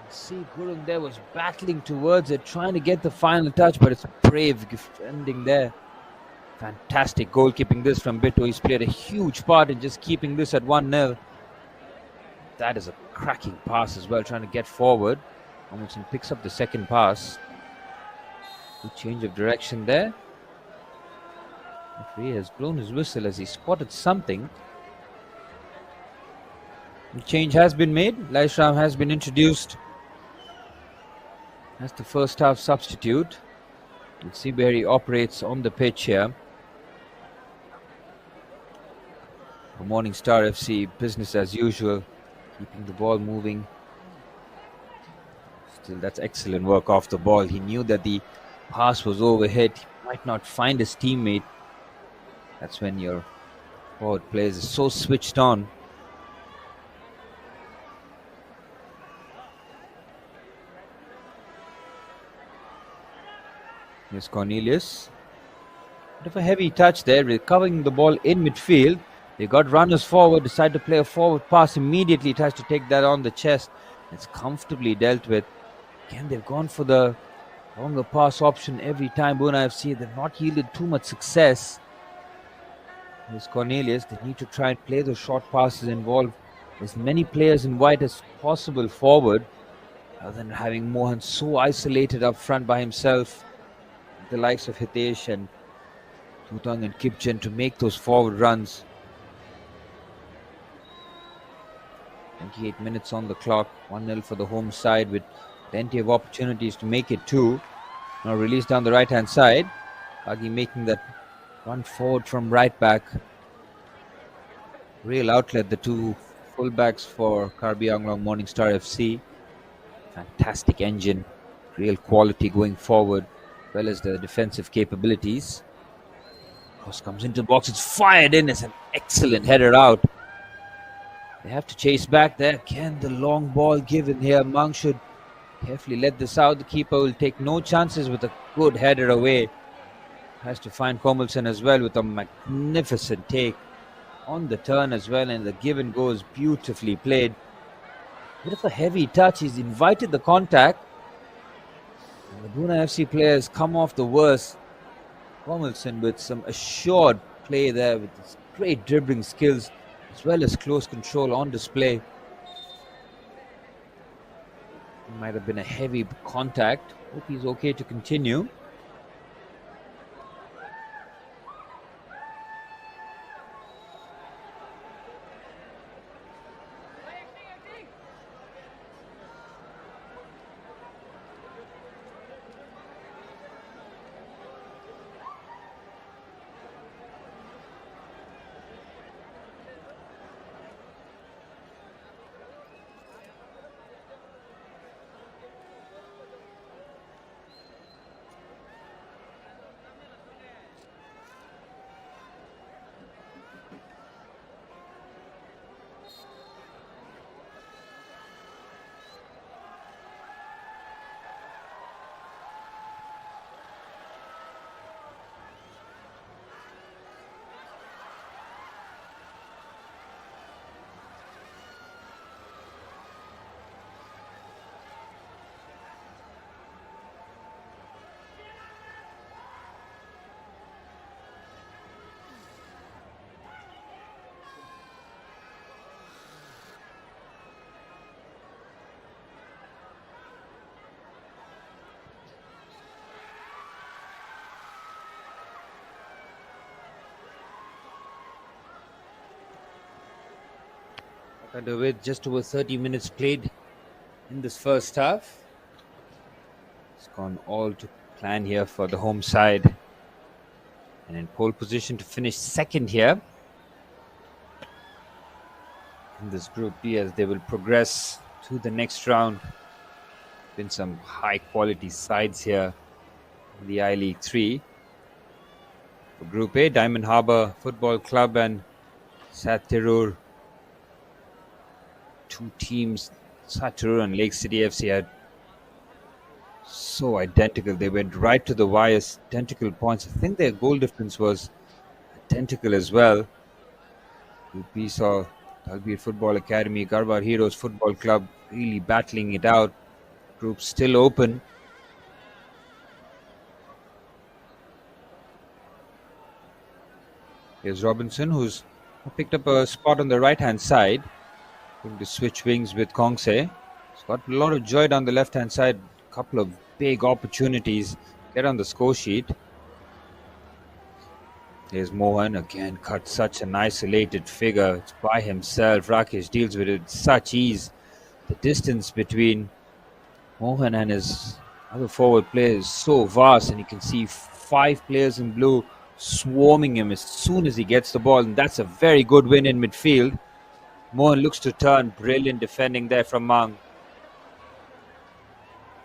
See, Gurung there was battling towards it, trying to get the final touch, but it's brave defending there. Fantastic goalkeeping this from Bittu. He's played a huge part in just keeping this at 1-0. That is a cracking pass as well, trying to get forward. Amundsen picks up the second pass. Good change of direction there. Referee has blown his whistle as he spotted something. The change has been made. Laishram has been introduced as the first half substitute. We'll see where he operates on the pitch here. For Morning Star FC, business as usual, keeping the ball moving. Still, that's excellent work off the ball. He knew that the pass was overhead. He might not find his teammate. That's when your forward players are so switched on. Here's Cornelius. Bit of a heavy touch there, recovering the ball in midfield. They got runners forward, decide to play a forward pass immediately, tries to take that on the chest. It's comfortably dealt with. Again, they've gone for the longer pass option every time. Bhuna FC, they've not yielded too much success. Here's Cornelius. They need to try and play those short passes, involve as many players in white as possible forward, rather than having Mohan so isolated up front by himself. The likes of Hitesh and Tutang and Kipchen to make those forward runs. 28 minutes on the clock, 1-0 for the home side with plenty of opportunities to make it 2. Now released down the right hand side. Kagi making that run forward from right back. Real outlet, the two fullbacks for Karbi Anglong Morning Star FC. Fantastic engine, real quality going forward, as well as the defensive capabilities. Cross comes into the box, it's fired in, it's an excellent header out. They have to chase back there. Can the long ball given here? Mang should Carefully let this out. The keeper will take no chances with a good header away. Has to find Komelson as well with a magnificent take on the turn as well, and the give and go is beautifully played. Bit of a heavy touch. He's invited the contact. And the Bhuna FC players come off the worst. Komelson with some assured play there with his great dribbling skills as well as close control on display. It might have been a heavy contact. Hope he's okay to continue. With just over 30 minutes played in this first half. It's gone all to plan here for the home side. And in pole position to finish second here in this Group D as they will progress to the next round. Been some high quality sides here in the I-League 3. For Group A, Diamond Harbour Football Club and Satirur. Two teams, Saturur and Lake City FC, had so identical. They went right to the wire, identical points. I think their goal difference was identical as well. Group B saw Talbir Football Academy, Garbar Heroes Football Club really battling it out. Group still open. Here's Robinson, who's picked up a spot on the right-hand side. Going to switch wings with Kongse. He's got a lot of joy down the left-hand side. A couple of big opportunities. Get on the score sheet. Here's Mohan again. Cut such an isolated figure. It's by himself. Rakesh deals with it with such ease. The distance between Mohan and his other forward player is so vast, and you can see 5 players in blue swarming him as soon as he gets the ball, and that's a very good win in midfield. Mohan looks to turn. Brilliant defending there from Mang.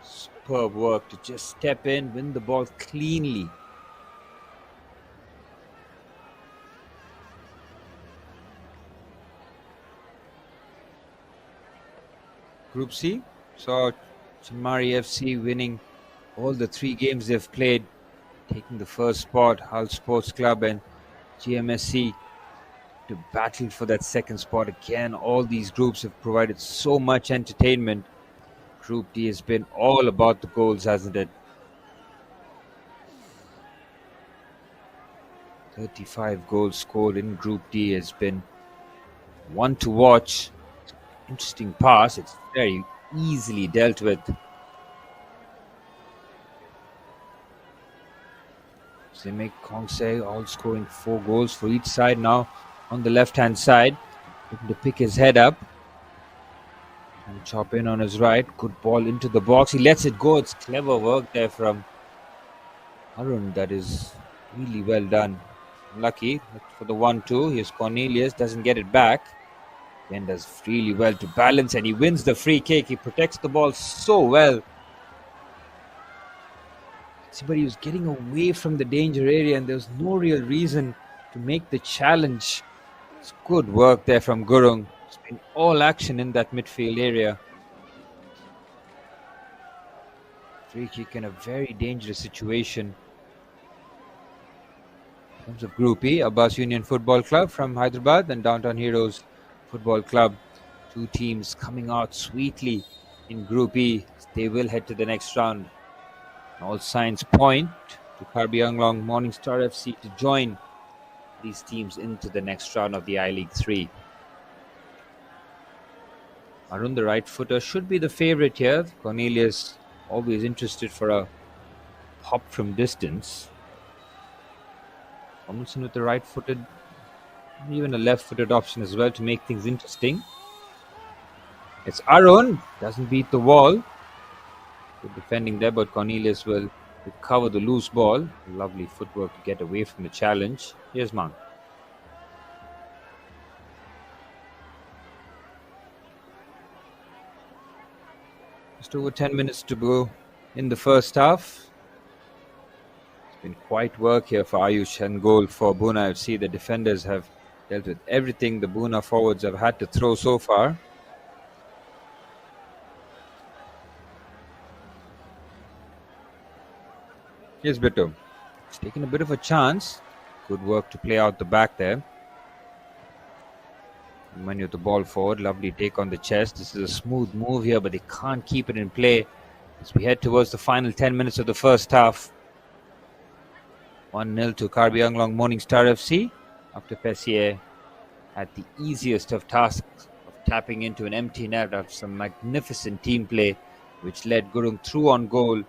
Superb work to just step in, win the ball cleanly. Group C saw Chinmari FC winning all the 3 games they've played, taking the first spot. Hull Sports Club and GMSC to battle for that second spot. Again, all these groups have provided so much entertainment. Group D has been all about the goals, hasn't it? 35 goals scored in Group D has been one to watch. Interesting pass. It's very easily dealt with. So they make Kongse all scoring 4 goals for each side now. On the left-hand side, looking to pick his head up and chop in on his right. Good ball into the box. He lets it go. It's clever work there from Arun. That is really well done. Lucky for the 1-2. Here's Cornelius. Doesn't get it back. Again, does really well to balance, and he wins the free kick. He protects the ball so well. See, but he was getting away from the danger area, and there was no real reason to make the challenge. It's good work there from Gurung. It's been all action in that midfield area. Free kick in a very dangerous situation. In terms of Group E, Abbas Union Football Club from Hyderabad and Downtown Heroes Football Club. Two teams coming out sweetly in Group E. They will head to the next round. All signs point to Karbi Anglong Morningstar FC to join these teams into the next round of the I-League 3. Arun, the right footer, should be the favourite here. Cornelius always interested for a hop from distance. Tomlinson with the right-footed, even a left-footed option as well to make things interesting. It's Arun, doesn't beat the wall. Good defending there, but Cornelius will recover the loose ball. Lovely footwork to get away from the challenge. Here's Mang. Just over 10 minutes to go in the first half. It's been quite work here for Ayush and goal for Bhuna FC. The defenders have dealt with everything the Bhuna forwards have had to throw so far. Here's Bittu. He's taken a bit of a chance. Good work to play out the back there. Manu with the ball forward. Lovely take on the chest. This is a smooth move here, but they can't keep it in play as we head towards the final 10 minutes of the first half. 1-0 to Karbi Anglong Morningstar FC after Pessier had the easiest of tasks of tapping into an empty net after some magnificent team play, which led Gurung through on goal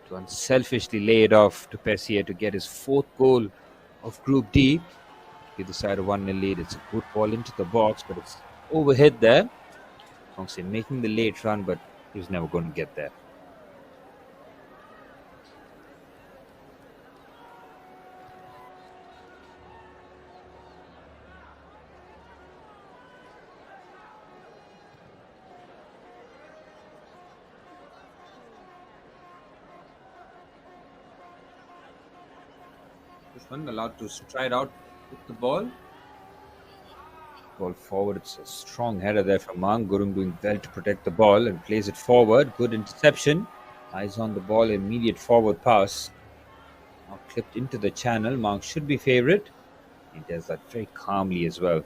to unselfishly lay it off to Pessier to get his 4th goal of Group D. Either side of 1-0 lead. It's a good ball into the box, but it's overhit there. Kongse making the late run, but he was never going to get there. This one allowed to stride out with the ball. Ball forward. It's a strong header there from Mang. Gurung doing well to protect the ball and plays it forward. Good interception. Eyes on the ball. Immediate forward pass. Now clipped into the channel. Mang should be favourite. He does that very calmly as well.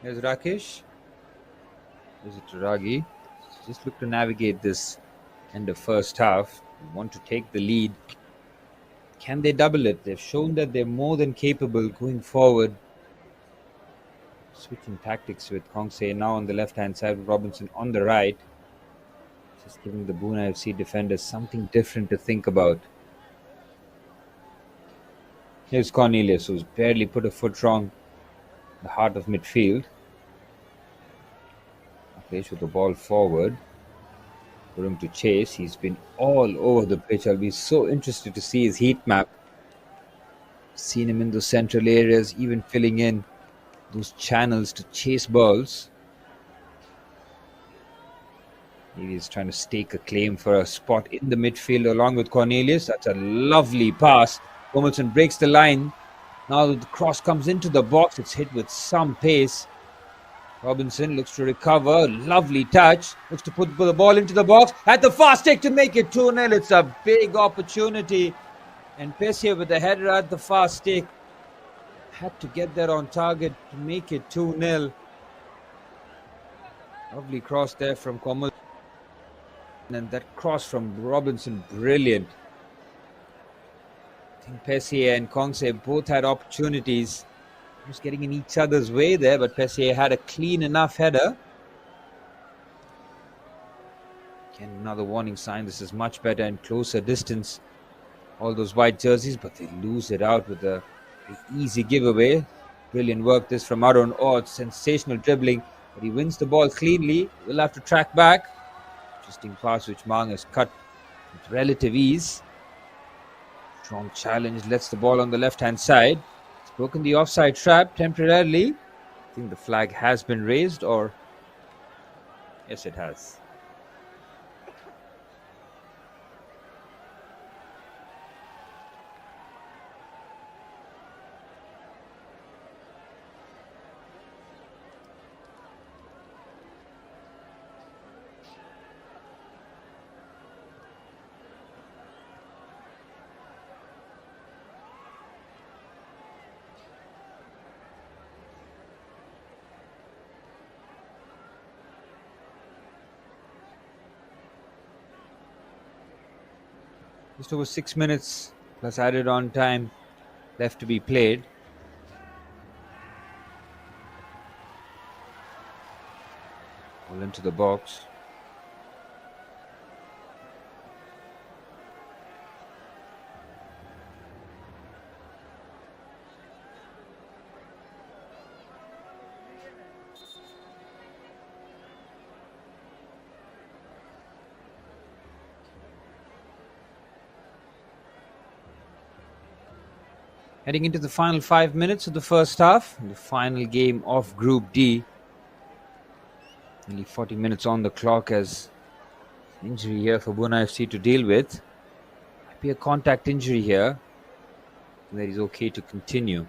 Here's Rakesh. Is it Ragi? Just look to navigate this end of first half. We want to take the lead. Can they double it? They've shown that they're more than capable going forward. Switching tactics with Kongse now on the left-hand side, Robinson on the right. Just giving the Bhuna FC defenders something different to think about. Here's Cornelius, who's barely put a foot wrong in the heart of midfield. Plays with the ball forward for him to chase. He's been all over the pitch. I'll be so interested to see his heat map. Seen him in the central areas, even filling in those channels to chase balls. Maybe he's trying to stake a claim for a spot in the midfield along with Cornelius. That's a lovely pass. Gomelson breaks the line. Now the cross comes into the box. It's hit with some pace. Robinson looks to recover. Lovely touch. Looks to put the ball into the box. At the fast stick to make it 2-0. It's a big opportunity. And Pessier with the header at the fast stick. Had to get there on target to make it 2-0. Lovely cross there from Komal. And that cross from Robinson, brilliant. I think Pessier and Kongse both had opportunities. Just getting in each other's way there, but Pessier had a clean enough header. Again, another warning sign. This is much better and closer distance. All those white jerseys, but they lose it out with an easy giveaway. Brilliant work this from Arun. Oh, it's sensational dribbling, but he wins the ball cleanly. We'll have to track back. Interesting pass which Mang has cut with relative ease. Strong challenge, lets the ball on the left-hand side. Broken the offside trap temporarily. I think the flag has been raised, or yes, it has. Just over 6 minutes plus added on time left to be played. Ball into the box. Heading into the final 5 minutes of the first half, the final game of Group D. Nearly 40 minutes on the clock as injury here for Bhuna FC to deal with. Might be a contact injury here. That is okay to continue.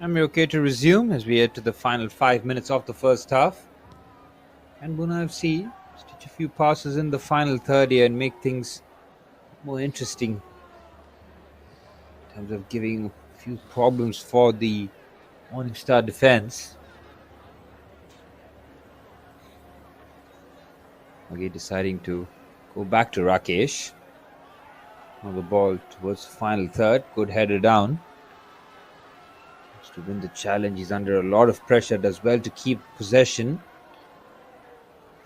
And we're okay to resume as we head to the final 5 minutes of the first half. And Bhuna FC stitch a few passes in the final third here and make things more interesting in terms of giving a few problems for the Morning Star defense. Okay, deciding to go back to Rakesh. Now the ball towards the final third. Good header down. To win the challenge, he's under a lot of pressure, does well to keep possession.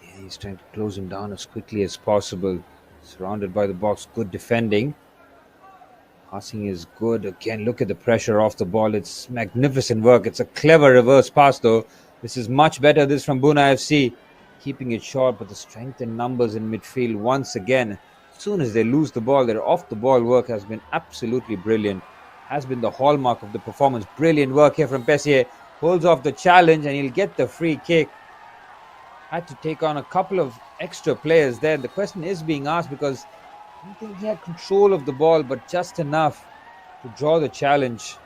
Yeah, he's trying to close him down as quickly as possible. Surrounded by the box, good defending. Passing is good. Again, look at the pressure off the ball. It's magnificent work. It's a clever reverse pass though. This is much better, this from Bhuna FC. Keeping it short, but the strength in numbers in midfield once again. As soon as they lose the ball, their off the ball work has been absolutely brilliant. Has been the hallmark of the performance. Brilliant work here from Pessier. Holds off the challenge and he'll get the free kick. Had to take on a couple of extra players there. The question is being asked because I don't think he had control of the ball, but just enough to draw the challenge.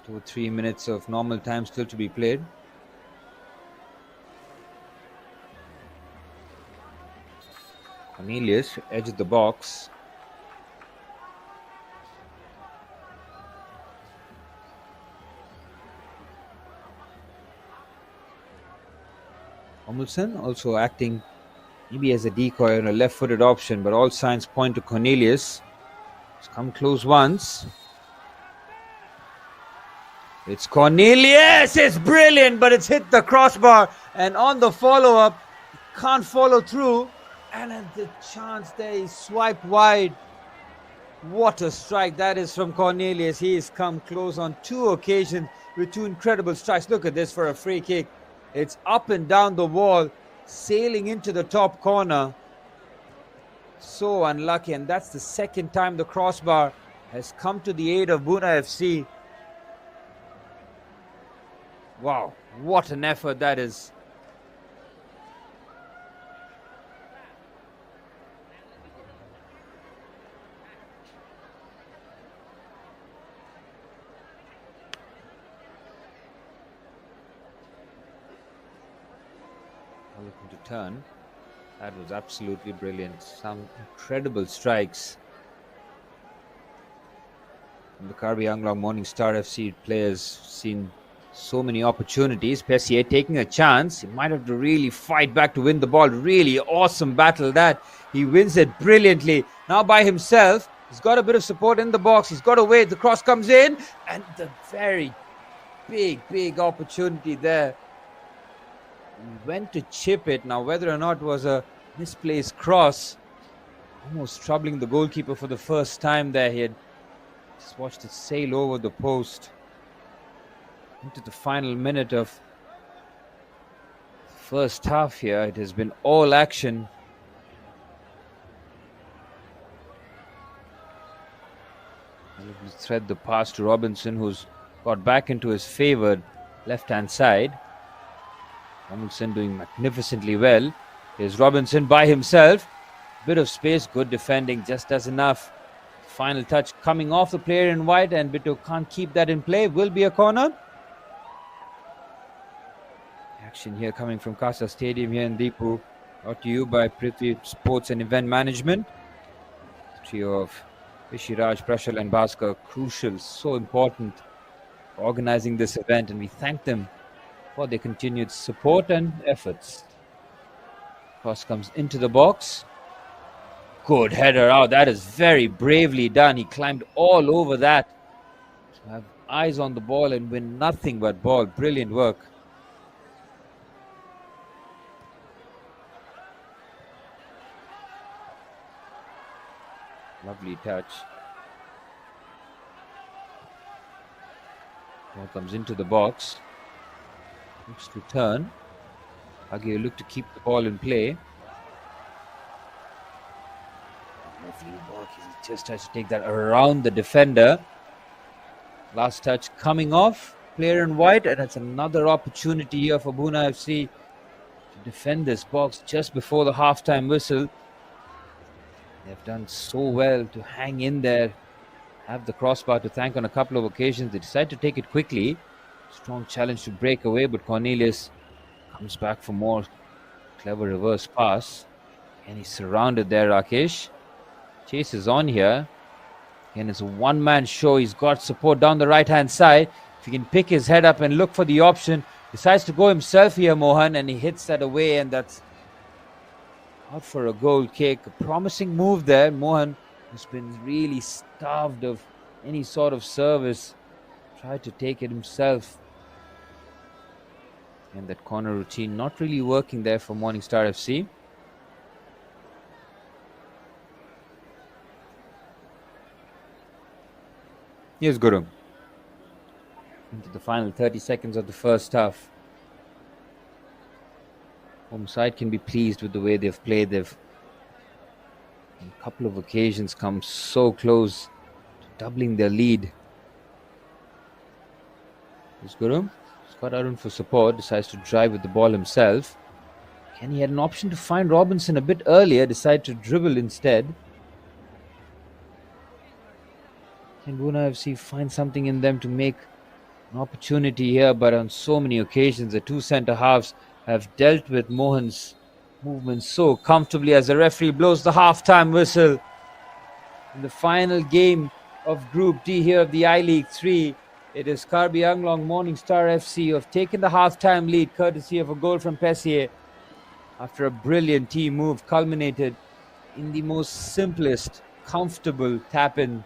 Over 3 minutes of normal time still to be played. Cornelius, edge of the box. Omilson also acting maybe as a decoy on a left-footed option, but all signs point to Cornelius. He's come close once. It's Cornelius! It's brilliant, but it's hit the crossbar. And on the follow-up, can't follow through. And at the chance there, he swiped wide. What a strike that is from Cornelius. He has come close on 2 occasions with 2 incredible strikes. Look at this for a free kick. It's up and down the wall, sailing into the top corner. So unlucky, and that's the second time the crossbar has come to the aid of Bhuna FC. Wow, what an effort that is. Looking to turn. That was absolutely brilliant. Some incredible strikes. And the Karbi Anglong Morning Star FC players seen so many opportunities. Pessier taking a chance. He might have to really fight back to win the ball. Really awesome battle that. He wins it brilliantly. Now by himself. He's got a bit of support in the box. He's got to wait. The cross comes in. And the very big opportunity there. He went to chip it. Now whether or not it was a misplaced cross, almost troubling the goalkeeper for the first time there. He had just watched it sail over the post. Into the final minute of the first half here, it has been all action. He'll thread the pass to Robinson, who's got back into his favoured left-hand side. Robinson doing magnificently well. Here's Robinson by himself. Bit of space, good defending, just does enough. Final touch coming off the player in white, and Bito can't keep that in play. Will be a corner. Action here coming from Casa Stadium here in Deepu. Brought to you by Prithvi Sports and Event Management. The trio of Rishiraj, Prashal and Bhaskar, crucial, so important for organizing this event, and we thank them for their continued support and efforts. Cross comes into the box. Good header out. That is very bravely done. He climbed all over that to have eyes on the ball and win nothing but ball. Brilliant work. Lovely touch. Ball comes into the box. Looks to turn. Agir look to keep the ball in play. Lovely work. He just has to take that around the defender. Last touch coming off. Player in white, and it's another opportunity here for Bhuna FC to defend this box just before the halftime whistle. They've done so well to hang in there, have the crossbar to thank on a couple of occasions. They decide to take it quickly. Strong challenge to break away, but Cornelius comes back for more. Clever reverse pass. And he's surrounded there, Rakesh. Chase is on here. Again, it's a one-man show. He's got support down the right-hand side. If he can pick his head up and look for the option, decides to go himself here, Mohan, and he hits that away, and that's out for a goal kick. A promising move there. Mohan has been really starved of any sort of service. Tried to take it himself. And that corner routine not really working there for Morningstar FC. Here's Guru. Into the final 30 seconds of the first half. Home side can be pleased with the way they've played. They've on a couple of occasions come so close to doubling their lead. Here's Guru. Scott Arun for support. Decides to drive with the ball himself. Ken, he had an option to find Robinson a bit earlier. Decided to dribble instead. Can Bhuna FC find something in them to make an opportunity here? But on so many occasions, the two centre halves have dealt with Mohan's movement so comfortably as the referee blows the half-time whistle. In the final game of Group D here of the I-League 3, it is Karbi Anglong Morningstar FC who have taken the half-time lead courtesy of a goal from Pessier after a brilliant team move culminated in the most simplest, comfortable tap-in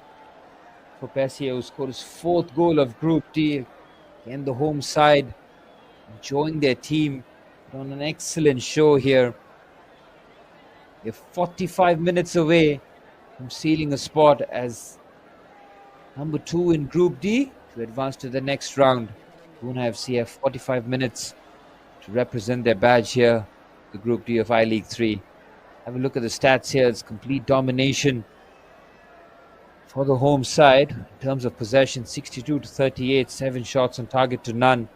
for Pessier, who scored his fourth goal of Group D. And the home side enjoying their team on an excellent show here. They're 45 minutes away from sealing a spot as number 2 in Group D to advance to the next round. Bhuna FC have 45 minutes to represent their badge here, the Group D of I-League 3. Have a look at the stats here. It's complete domination for the home side. In terms of possession, 62-38, 7 shots on target to none.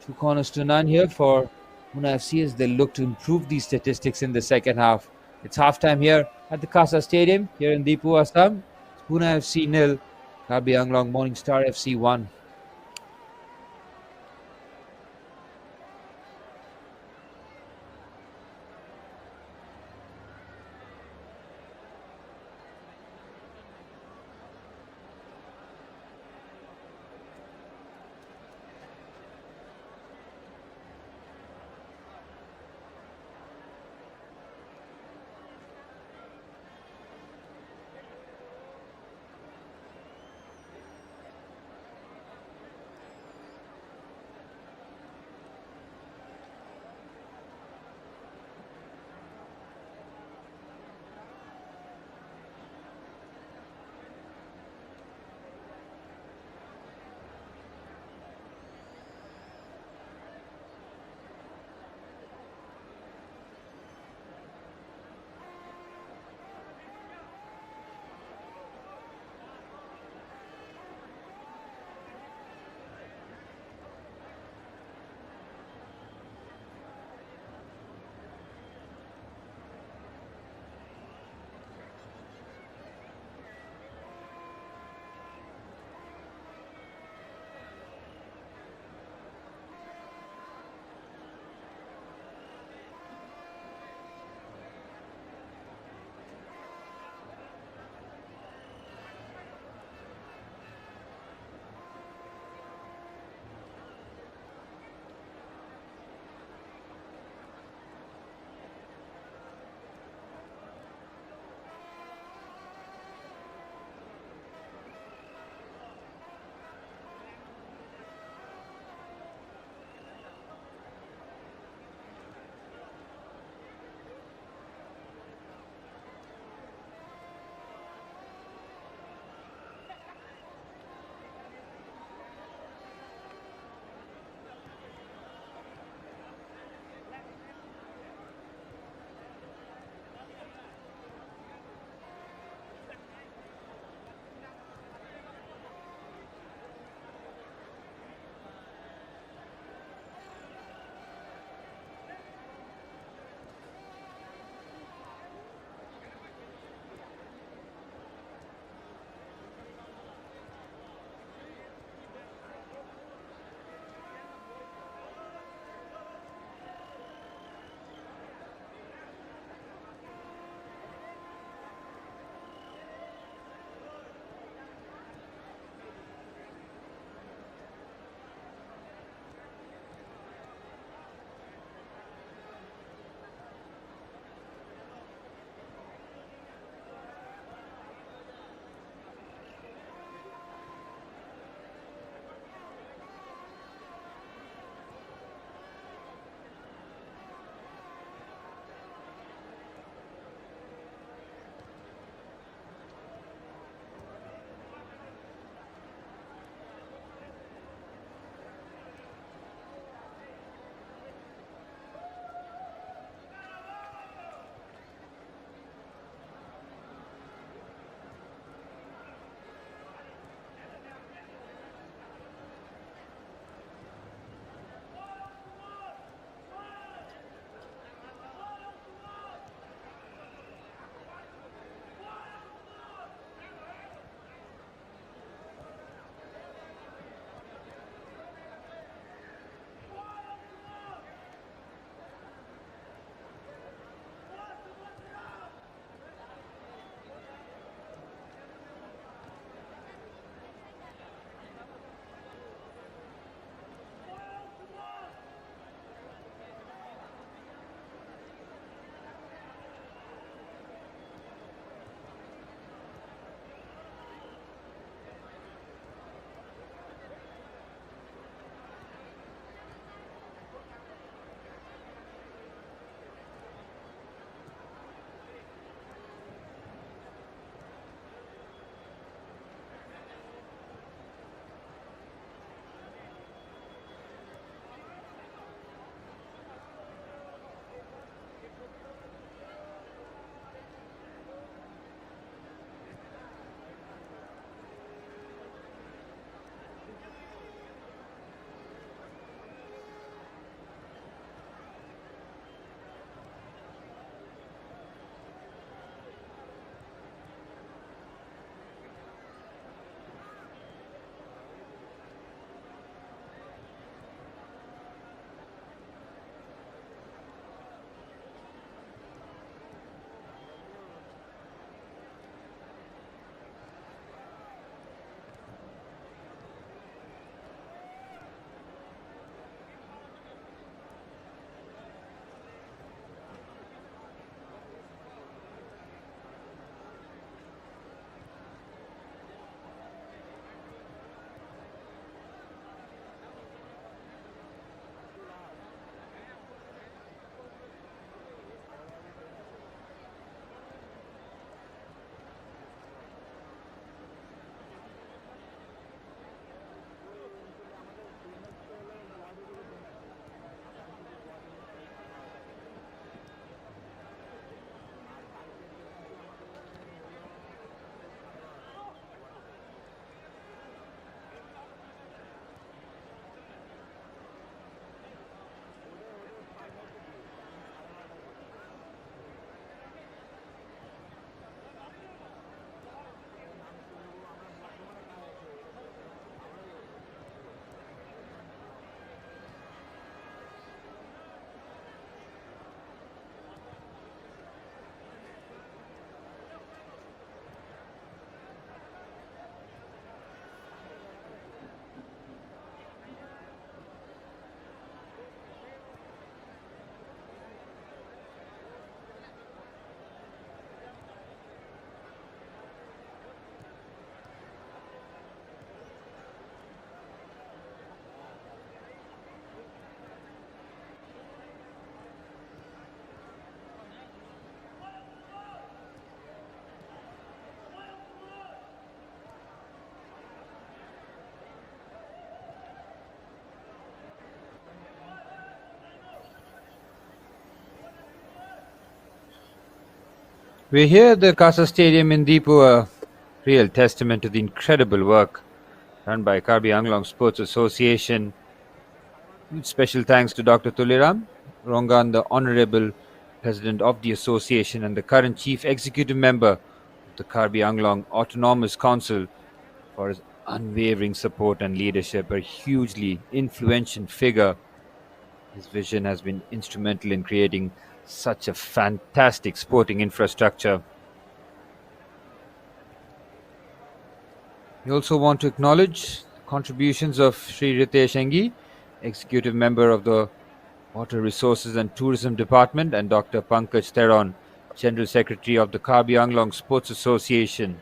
2 corners to none here for Bhuna FC as they look to improve these statistics in the second half. It's halftime here at the Casa Stadium here in Deepu, Assam. It's Bhuna FC 0, Karbi Anglong Morningstar FC 1. We're here at the Casa Stadium in Dipu, a real testament to the incredible work run by Karbi Anglong Sports Association. With special thanks to Dr. Tuliram Rongan, the Honorable President of the Association and the current Chief Executive Member of the Karbi Anglong Autonomous Council, for his unwavering support and leadership. A hugely influential figure. His vision has been instrumental in creating such a fantastic sporting infrastructure. We also want to acknowledge the contributions of Sri Ritesh Engi, Executive Member of the Water Resources and Tourism Department, and Dr. Pankaj Theron, General Secretary of the Karbi Anglong Sports Association.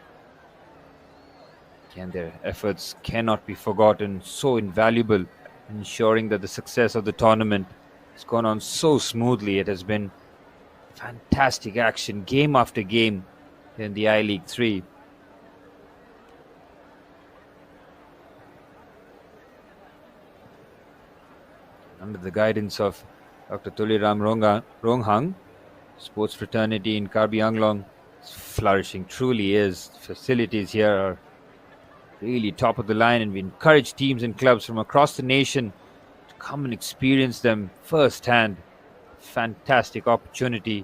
Again, their efforts cannot be forgotten, so invaluable in ensuring that the success of the tournament has gone on so smoothly. It has been fantastic action, game after game in the I-League 3. Under the guidance of Dr. Tuliram Ronghang, sports fraternity in Karbi Anglong is flourishing, truly is. Facilities here are really top of the line, and we encourage teams and clubs from across the nation to come and experience them firsthand. Fantastic opportunity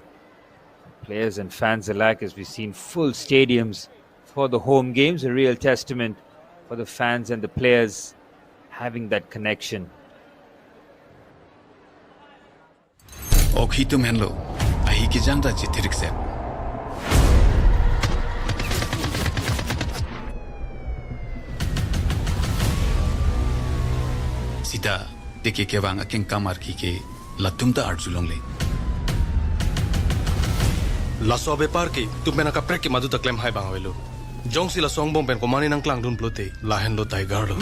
for players and fans alike, as we've seen full stadiums for the home games, a real testament for the fans and the players having that connection. Okhitum henlo, ahi ki jangda jithirik set. Sita deke kewang aking kamar ki ke latumda arjulong le. Laso bepar ki tu mena ka prek ki madu ta claim hai bang welu. Jong sila song bom pen ko mani nang klang dun plote lahen lo tiger lo.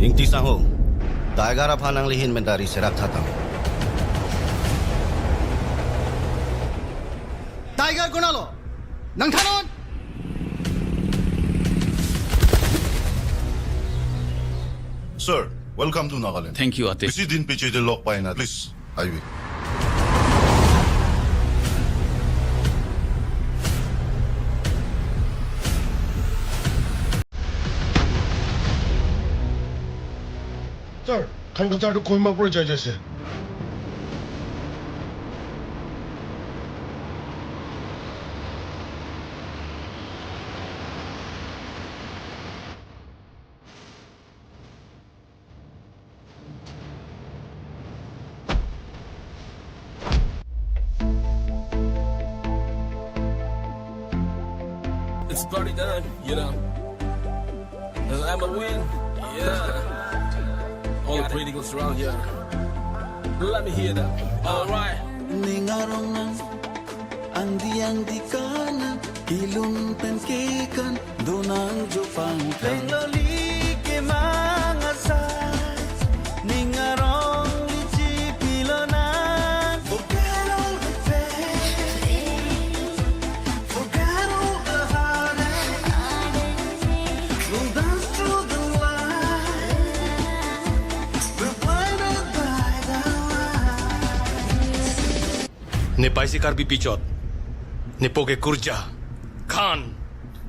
Ingti saho, daigara phanang lihin mendari serak thatam. Tiger gunalo, nang thanon. Sir, welcome to Nagaland. Thank you, Ate. Bisi din piche de lock pa na. Please, highway. Sir, kan ka tayo koima pro jajase. It's party done, you know. And I'm a win, yeah. All the pretty girls around here. Let me hear that. All right. Ningarongan, andi kanan, kilun penkekan, donang jopang Lengloli ke mangasay, ningarong lichi pilonan. Forget all the pain, forget all the heartache. We'll dance through the light, we're blinded by the light. Ne paisi Karbi pichot, ne poge kurja, Khan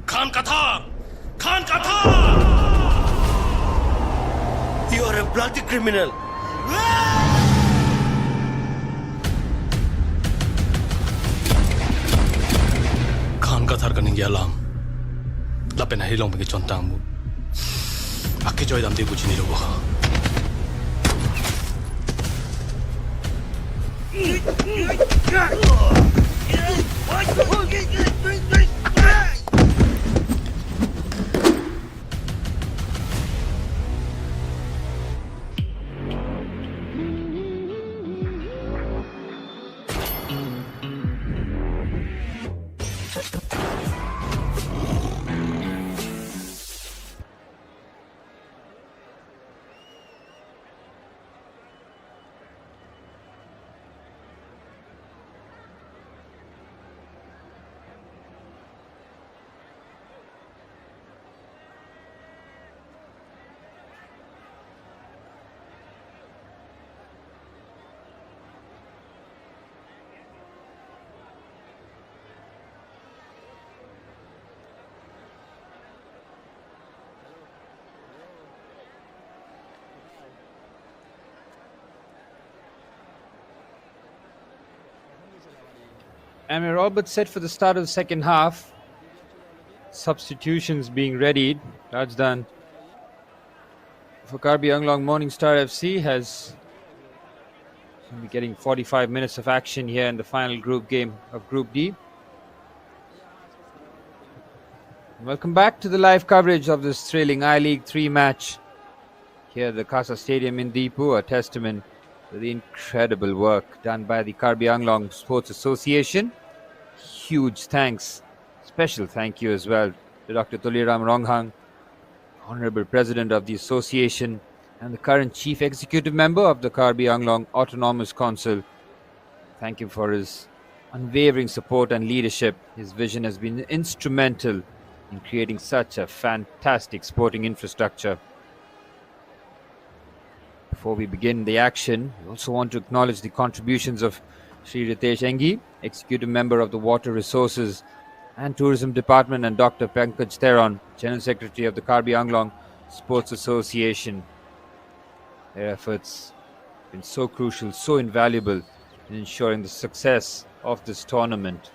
Kathar. You are a bloody criminal. Khan Kathar kaning alam. Lapen na hilong pagi chontang mu. Ake joy dam de buji ni lobo. And we're all but set for the start of the second half. Substitutions being readied. Rajdan for Karbi Anglong Morningstar FC has be getting 45 minutes of action here in the final group game of Group D. Welcome back to the live coverage of this thrilling I-League 3 match here at the Casa Stadium in Dipu, a testament to the incredible work done by the Karbi Anglong Sports Association. Huge thanks, special thank you as well to Dr. Tuliram Ronghang, Honorable President of the Association and the current Chief Executive Member of the Karbi Anglong Autonomous Council. Thank him for his unwavering support and leadership. His vision has been instrumental in creating such a fantastic sporting infrastructure. Before we begin the action, we also want to acknowledge the contributions of Sri Ritesh Engi, Executive Member of the Water Resources and Tourism Department, and Dr. Pankaj Theron, General Secretary of the Karbi Anglong Sports Association. Their efforts have been so crucial, so invaluable in ensuring the success of this tournament.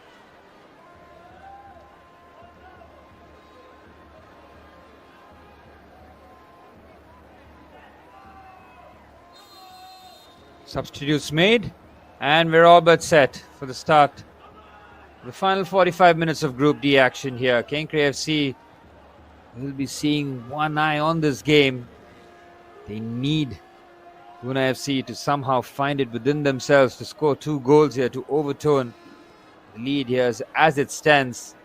Substitutes made, and we're all but set for the start. The final 45 minutes of Group D action here. Kenkre FC will be seeing one eye on this game. They need Bhuna FC to somehow find it within themselves to score 2 goals here to overturn the lead here as it stands.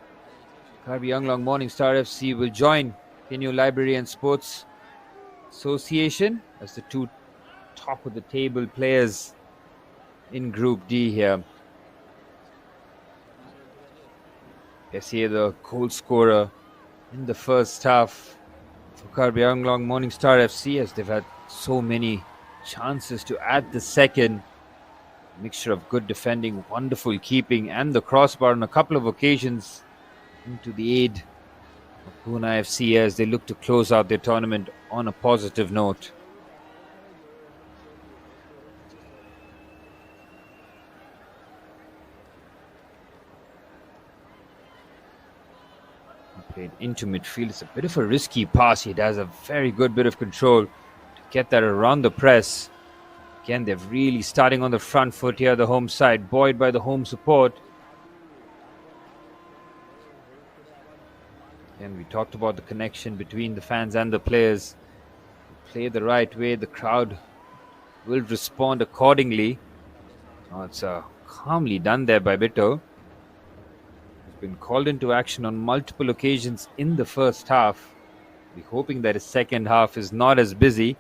Karbi Anglong Morningstar FC will join Kenyu Library and Sports Association as the two top of the table players in Group D here. Pessie, the goal scorer in the first half for Karbi Anglong Morningstar FC, as they've had so many chances to add the second. Mixture of good defending, wonderful keeping, and the crossbar on a couple of occasions into the aid of Bhuna FC as they look to close out their tournament on a positive note. Played into midfield. It's a bit of a risky pass. He has a very good bit of control to get that around the press. Again, they're really starting on the front foot here, the home side, buoyed by the home support. And we talked about the connection between the fans and the players. Play the right way, the crowd will respond accordingly. Oh, it's calmly done there by Bito. Been called into action on multiple occasions in the first half. We're hoping that his second half is not as busy.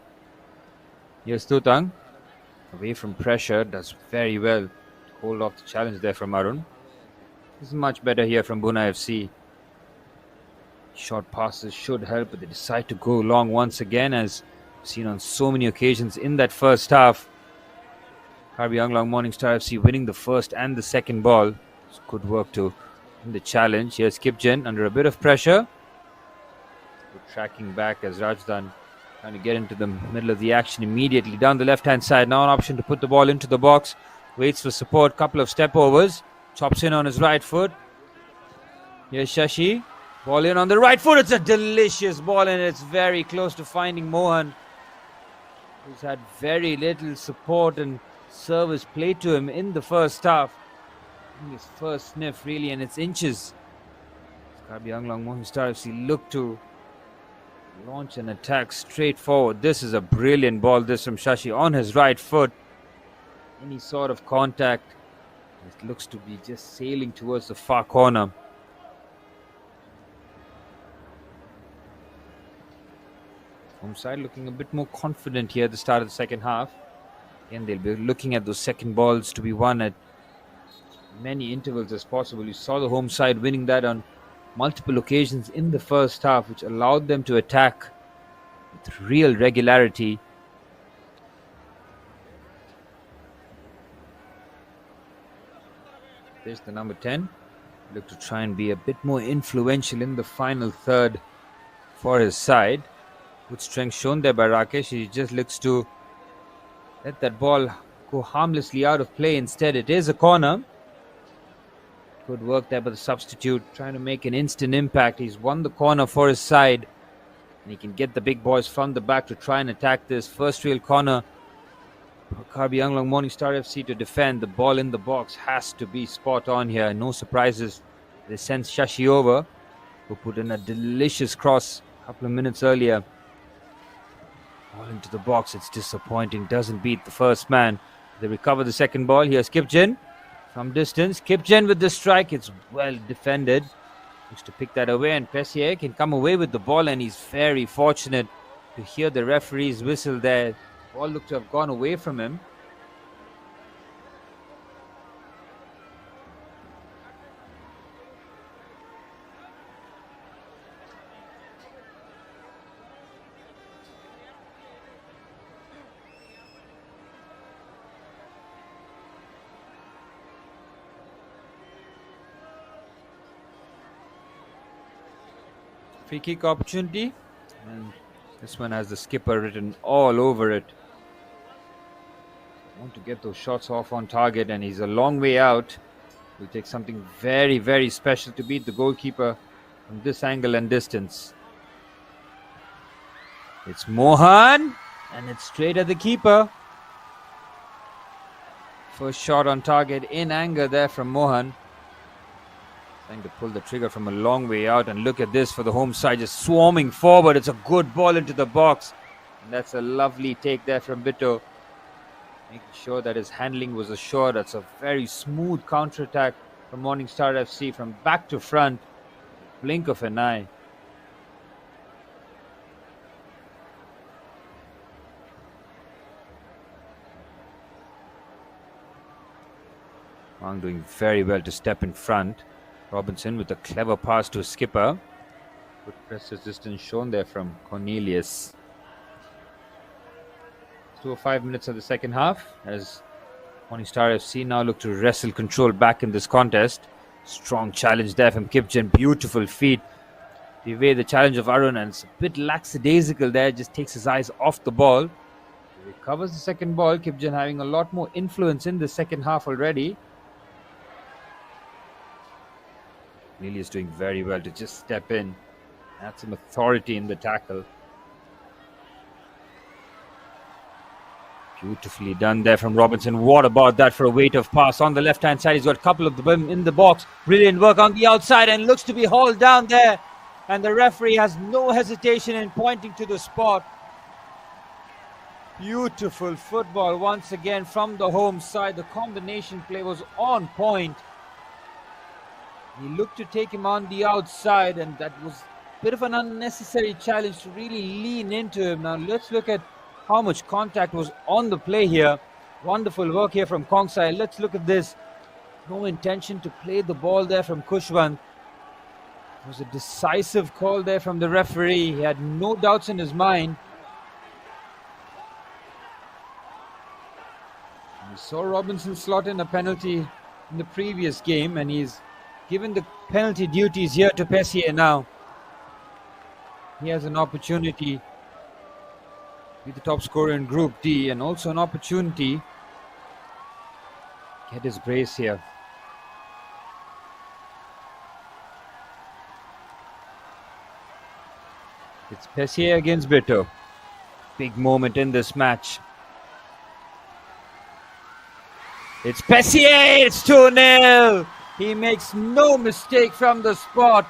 Here's Tutang, away from pressure, does very well to hold off the challenge there from Arun. This is much better here from Bhuna FC. Short passes should help, but they decide to go long once again, as seen on so many occasions in that first half. Karbi Anglong Morningstar FC winning the first and the second ball. It's good work to in the challenge. Here's Kipjen under a bit of pressure. Good tracking back as Rajdan trying to get into the middle of the action immediately. Down the left-hand side, now an option to put the ball into the box. Waits for support, couple of step-overs. Chops in on his right foot. Here's Shashi. Ball in on the right foot. It's a delicious ball and it's very close to finding Mohan, who's had very little support and service played to him in the first half. His first sniff really, and it's inches. Karbi Anglong Mohun Star FC look to launch an attack straight forward. This is a brilliant ball, this from Shashi on his right foot. Any sort of contact, it looks to be just sailing towards the far corner. Home side looking a bit more confident here at the start of the second half. Again, they'll be looking at those second balls to be won at many intervals as possible. You saw the home side winning that on multiple occasions in the first half, which allowed them to attack with real regularity. There's the number 10. Look to try and be a bit more influential in the final third for his side. Good strength shown there by Rakesh. He just looks to let that ball go harmlessly out of play. Instead, it is a corner. Good work there by the substitute, trying to make an instant impact. He's won the corner for his side, and he can get the big boys from the back to try and attack this first real corner for Karbi Anglong Morning Star FC to defend. The ball in the box has to be spot on here. No surprises. They sent Shashi over, who put in a delicious cross a couple of minutes earlier. Ball into the box. It's disappointing. Doesn't beat the first man. They recover the second ball. Here's Kipchen from distance. Kipchen with the strike. It's well defended. Looks to pick that away, and Pessier can come away with the ball, and he's very fortunate to hear the referee's whistle there. Ball looked to have gone away from him. Free kick opportunity, and this one has the skipper written all over it. Want to get those shots off on target, and he's a long way out. Will take something very, very special to beat the goalkeeper from this angle and distance. It's Mohan, and it's straight at the keeper. First shot on target in anger there from Mohan. Trying to pull the trigger from a long way out, and look at this for the home side, just swarming forward. It's a good ball into the box, and that's a lovely take there from Bito, making sure that his handling was assured. That's a very smooth counter-attack from Morning Star FC from back to front, blink of an eye. Wang doing very well to step in front. Robinson with a clever pass to a skipper. Good press resistance shown there from Cornelius. 2:05 minutes of the second half as Morning Star FC now look to wrestle control back in this contest. Strong challenge there from Kipchen. Beautiful feet to evade the challenge of Arun, and it's a bit lackadaisical there. Just takes his eyes off the ball. He recovers the second ball. Kipchen having a lot more influence in the second half already. Neely is doing very well to just step in, add some authority in the tackle. Beautifully done there from Robinson. What about that for a weight of pass on the left hand side? He's got a couple of them in the box. Brilliant work on the outside, and looks to be hauled down there, and the referee has no hesitation in pointing to the spot. Beautiful football once again from the home side. The combination play was on point. He looked to take him on the outside, and that was a bit of an unnecessary challenge to really lean into him. Now let's look at how much contact was on the play here. Wonderful work here from Kongsai. Let's look at this. No intention to play the ball there from Kushwant. It was a decisive call there from the referee. He had no doubts in his mind. We saw Robinson slot in a penalty in the previous game, and he's given the penalty duties here to Pessier now. He has an opportunity to be the top scorer in Group D, and also an opportunity to get his brace here. It's Pessier against Bito. Big moment in this match. It's Pessier, it's 2-0. He makes no mistake from the spot.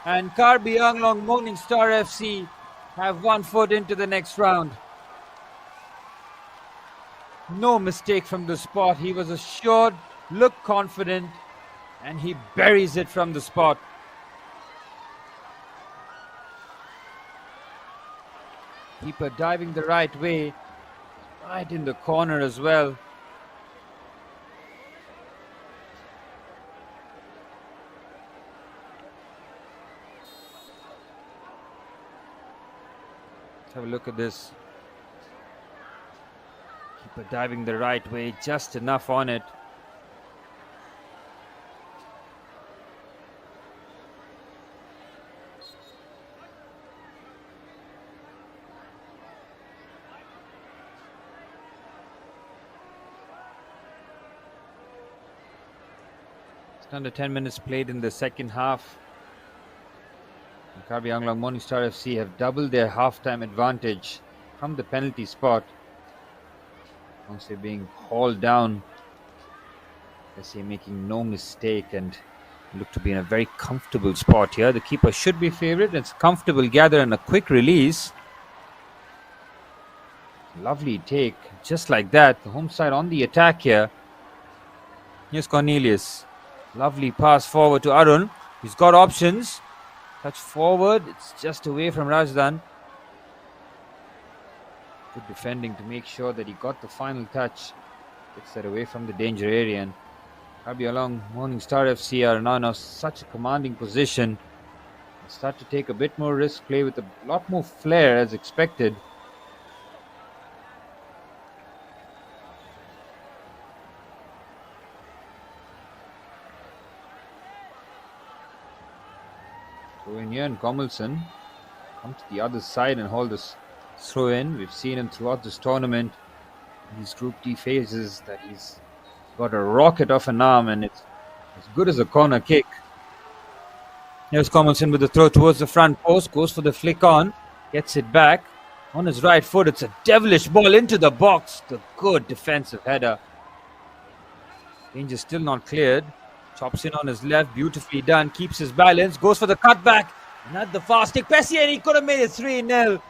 And Karbi Anglong Morningstar FC have 1 foot into the next round. No mistake from the spot. He was assured, looked confident, and he buries it from the spot. Keeper diving the right way, right in the corner as well. Let's have a look at this. Keeper diving the right way, just enough on it. It's under 10 minutes played in the second half. And Karbi Anglong Morningstar FC have doubled their halftime advantage from the penalty spot. Once being hauled down, Pessier making no mistake and look to be in a very comfortable spot here. The keeper should be favourite. It's comfortable gather and a quick release. Lovely take, just like that. The home side on the attack here. Here's Cornelius. Lovely pass forward to Arun. He's got options. Touch forward. It's just away from Rajdan. Good defending to make sure that he got the final touch. Gets that away from the danger area. And Karbi Anglong Morningstar FC are now in such a commanding position. They start to take a bit more risk, play with a lot more flair as expected. Throw in here, and Commelson come to the other side and hold this throw in. We've seen him throughout this tournament in these Group D phases that he's got a rocket of an arm and it's as good as a corner kick. Here's Commelson with the throw towards the front post, goes for the flick on, gets it back on his right foot. It's a devilish ball into the box. The good defensive header. Danger still not cleared. Chops in on his left, beautifully done, keeps his balance, goes for the cutback, and at the fast stick, Pessier, he could have made it 3-0.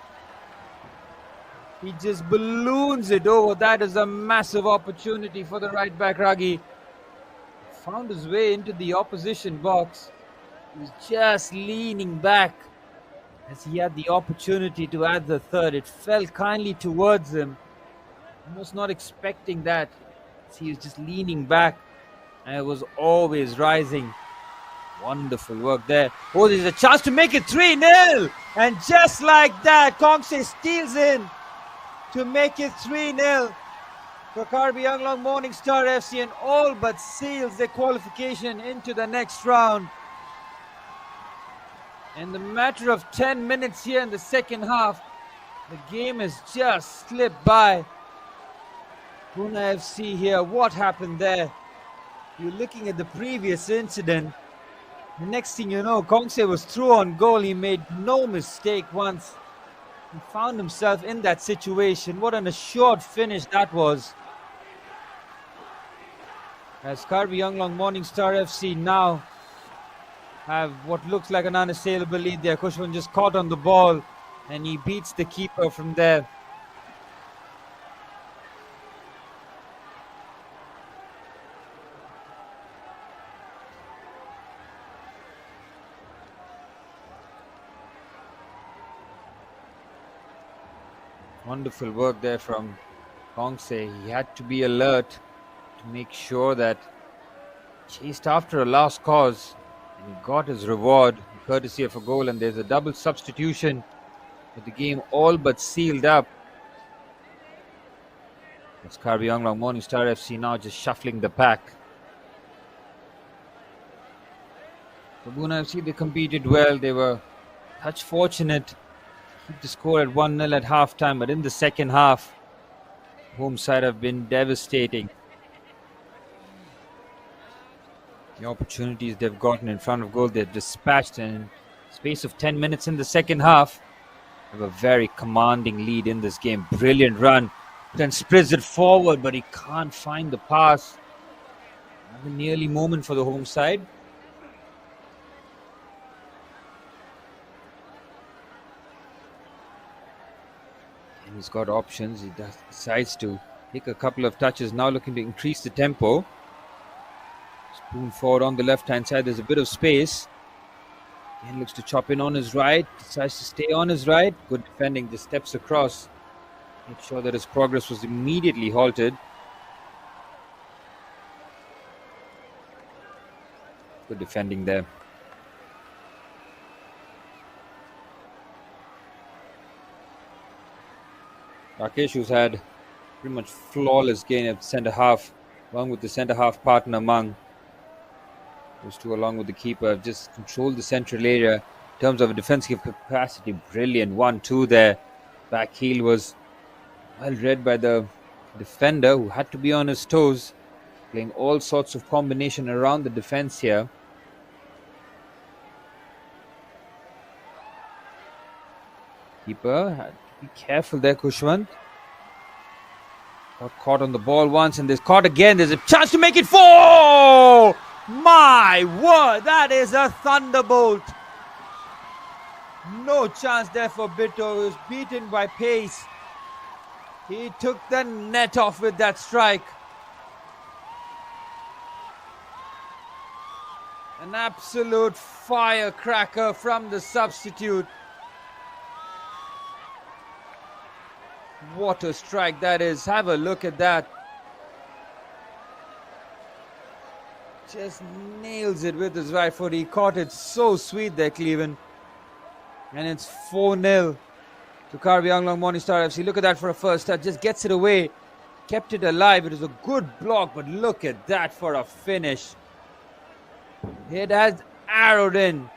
He just balloons it over. That is a massive opportunity for the right back, Ragi. Found his way into the opposition box. He was just leaning back as he had the opportunity to add the third. It fell kindly towards him. Almost not expecting that. He was just leaning back. And it was always rising. Wonderful work there. Oh, there's a chance to make it 3-0. And just like that, Kongse steals in to make it 3-0 for Karbi Anglong Morningstar FC and all but seals their qualification into the next round. In the matter of 10 minutes here in the second half, the game has just slipped by. Bhuna FC here, what happened there? You're looking at the previous incident. The next thing you know, Kongse was through on goal. He made no mistake once. He found himself in that situation. What an assured finish that was. As Karbi Anglong Morningstar FC now have what looks like an unassailable lead there. Kushwan just caught on the ball and he beats the keeper from there. Wonderful work there from Kongse. He had to be alert to make sure that chased after a lost cause and he got his reward courtesy of a goal, and there's a double substitution with the game all but sealed up. It's Karbi Anglong Morningstar FC now just shuffling the pack. For Bhuna FC, they competed well. They were touch fortunate. Keep the score at 1-0 at halftime, but in the second half, home side have been devastating. The opportunities they've gotten in front of goal, they've dispatched, and in space of 10 minutes in the second half, have a very commanding lead in this game. Brilliant run, then spreads it forward, but he can't find the pass. A nearly moment for the home side. And he's got options. He decides to take a couple of touches. Now looking to increase the tempo. Spoon forward on the left-hand side. There's a bit of space. Again looks to chop in on his right. Decides to stay on his right. Good defending. Just steps across. Make sure that his progress was immediately halted. Good defending there. Rakesh, who's had pretty much flawless game at centre half, along with the centre half partner Mang. Those two, along with the keeper, have just controlled the central area in terms of a defensive capacity. Brilliant 1-2 there. Back heel was well read by the defender, who had to be on his toes, playing all sorts of combination around the defense here. Keeper had to be careful there, Kushwant. Got caught on the ball once, and there's caught again. There's a chance to make it 4! My word, that is a thunderbolt. No chance there for Bitto. He was beaten by pace. He took the net off with that strike. An absolute firecracker from the substitute. What a strike that is. Have a look at that. Just nails it with his right foot. He caught it so sweet there, Cleveland. And it's 4-0 to Karbi Anglong Morningstar FC. Look at that for a first touch. Just gets it away. Kept it alive. It was a good block, but look at that for a finish. It has arrowed in.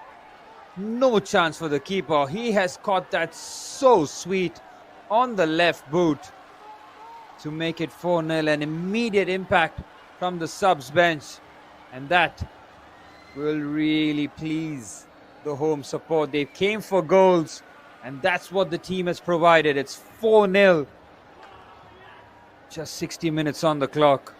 No chance for the keeper. He has caught that so sweet on the left boot to make it 4-0. An immediate impact from the subs bench. And that will really please the home support. They came for goals, and that's what the team has provided. It's 4-0. Just 60 minutes on the clock.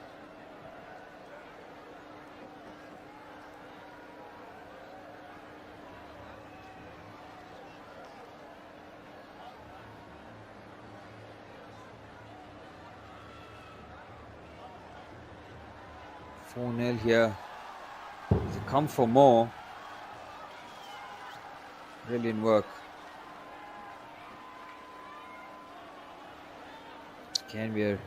Here. They come for more. Brilliant work. Again, we are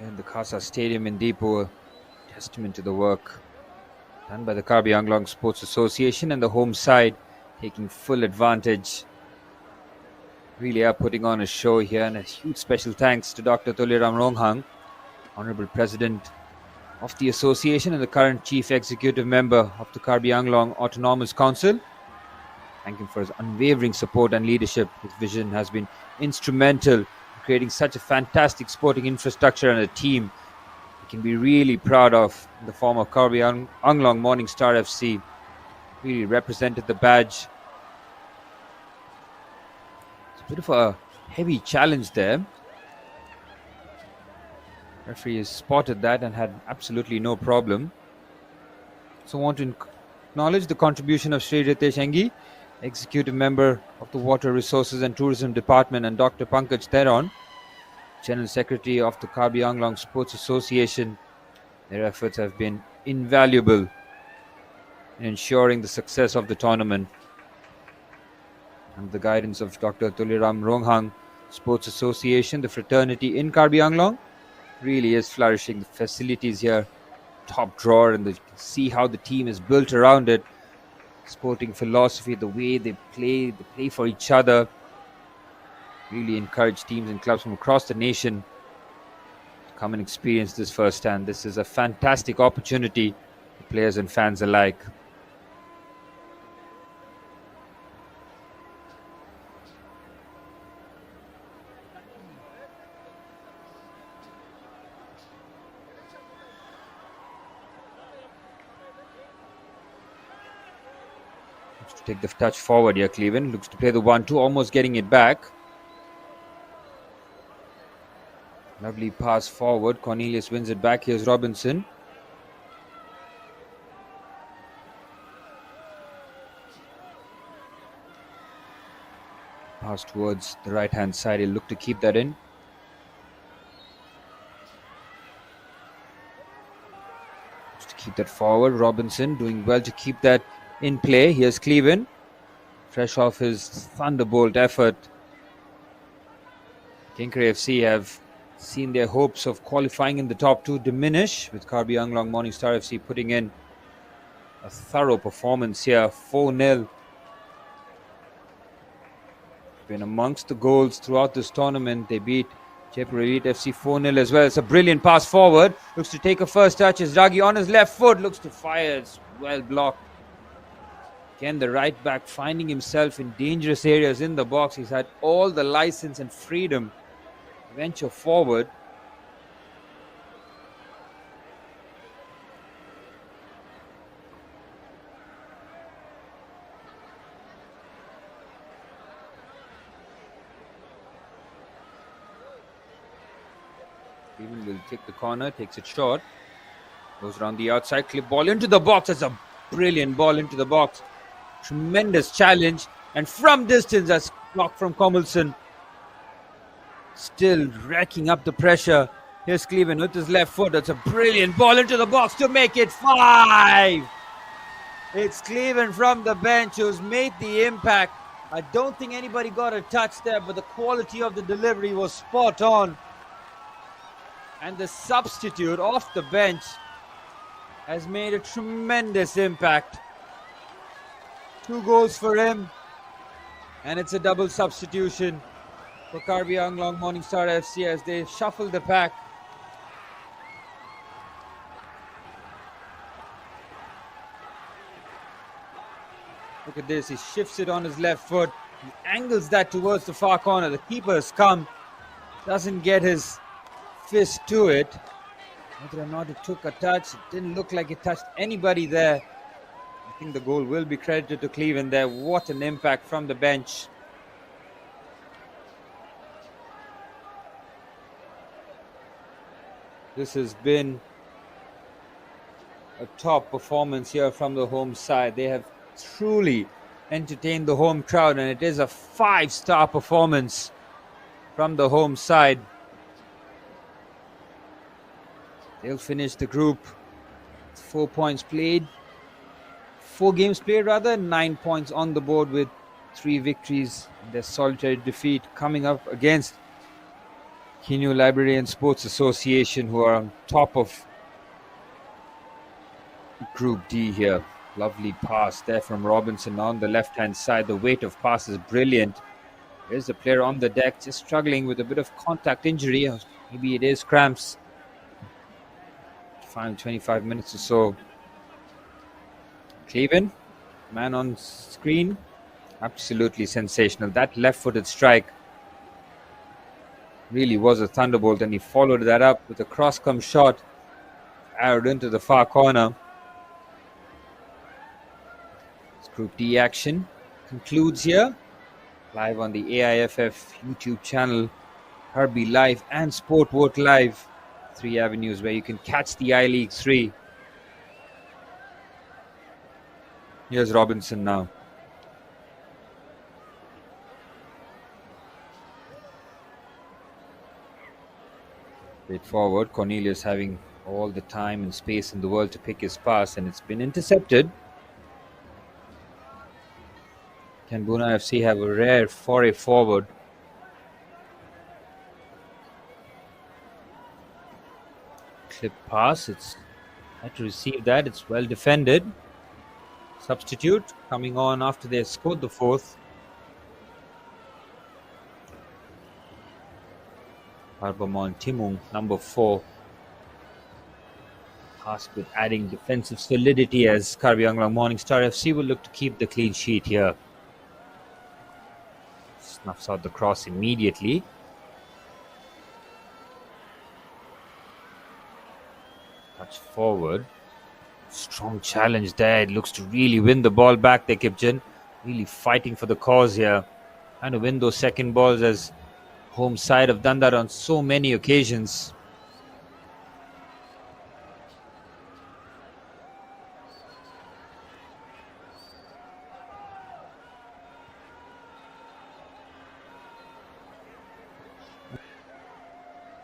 in the Khasa Stadium in Deepur. Testament to the work done by the Karbi Anglong Sports Association and the home side, taking full advantage. Really are putting on a show here, and a huge special thanks to Dr. Toliram Ronghang, Honorable President of the association and the current chief executive member of the Karbi Anglong Autonomous Council. Thank him for his unwavering support and leadership. His vision has been instrumental in creating such a fantastic sporting infrastructure and a team we can be really proud of in the form of Karbi Anglong Morningstar FC. Really represented the badge. It's a bit of a heavy challenge there. Referee has spotted that and had absolutely no problem. So I want to acknowledge the contribution of Sri Ritesh Engi, Executive Member of the Water Resources and Tourism Department, and Dr. Pankaj Theron, General Secretary of the Karbi Anglong Sports Association. Their efforts have been invaluable in ensuring the success of the tournament. Under the guidance of Dr. Tuliram Ronghang Sports Association, the fraternity in Karbi Anglong really is flourishing. The facilities here, top drawer, and you can see how the team is built around it. Sporting philosophy, the way they play for each other. Really encourage teams and clubs from across the nation to come and experience this firsthand. This is a fantastic opportunity for players and fans alike. Take the touch forward here, Cleveland. Looks to play the 1-2, almost getting it back. Lovely pass forward. Cornelius wins it back. Here's Robinson. pass towards the right-hand side. He'll look to keep that in. Just to keep that forward. Robinson doing well to keep that in play. Here's Cleven, fresh off his thunderbolt effort. Kinkari FC have seen their hopes of qualifying in the top two diminish, with Karbi Anglong Morningstar FC putting in a thorough performance here. 4-0. Been amongst the goals throughout this tournament. They beat Jaipur Elite FC 4-0 as well. It's a brilliant pass forward. Looks to take a first touch. As Ragi on his left foot looks to fire. It's well blocked. Again, the right back finding himself in dangerous areas in the box. He's had all the license and freedom to venture forward. Cleveland will take the corner, takes it short, goes around the outside, clip ball into the box. That's a brilliant ball into the box. Tremendous challenge, and from distance, that's blocked from Komilson. Still racking up the pressure. Here's Cleveland with his left foot. That's a brilliant ball into the box to make it 5. It's Cleveland from the bench who's made the impact. I don't think anybody got a touch there, but the quality of the delivery was spot on. And the substitute off the bench has made a tremendous impact. 2 goals for him, and it's a double substitution for Karbi Anglong Morningstar FC as they shuffle the pack. Look at this, he shifts it on his left foot. He angles that towards the far corner. The keeper has come, doesn't get his fist to it. Whether or not it took a touch, it didn't look like it touched anybody there. I think the goal will be credited to Cleveland there. What an impact from the bench. This has been a top performance here from the home side. They have truly entertained the home crowd, and it is a 5-star performance from the home side. They'll finish the group. 4 points played. 4 games played rather. 9 points on the board with 3 victories. Their solitary defeat coming up against Kinu Library and Sports Association, who are on top of Group D here. Lovely pass there from Robinson on the left-hand side. The weight of pass is brilliant. There's the player on the deck just struggling with a bit of contact injury. Maybe it is cramps. 25 minutes or so. Cleveland, man on screen, absolutely sensational. That left-footed strike really was a thunderbolt, and he followed that up with a cross-come shot arrowed into the far corner. This Group D action concludes here, live on the AIFF YouTube channel, Karbi Live and Sportvote Live. 3 avenues where you can catch the I-League 3. Here's Robinson now. Straight forward. Cornelius having all the time and space in the world to pick his pass, and it's been intercepted. Can Bhuna FC have a rare foray forward? Clip pass. It's had to receive that. It's well defended. Substitute coming on after they scored the 4th. Harbamon Timung, number 4. Tasked with adding defensive solidity as Karbi Anglong Morningstar FC will look to keep the clean sheet here. Snuffs out the cross immediately. Touch forward. Strong challenge there. It looks to really win the ball back there, Kipjan. Really fighting for the cause here. Trying to win those second balls, as home side have done that on so many occasions.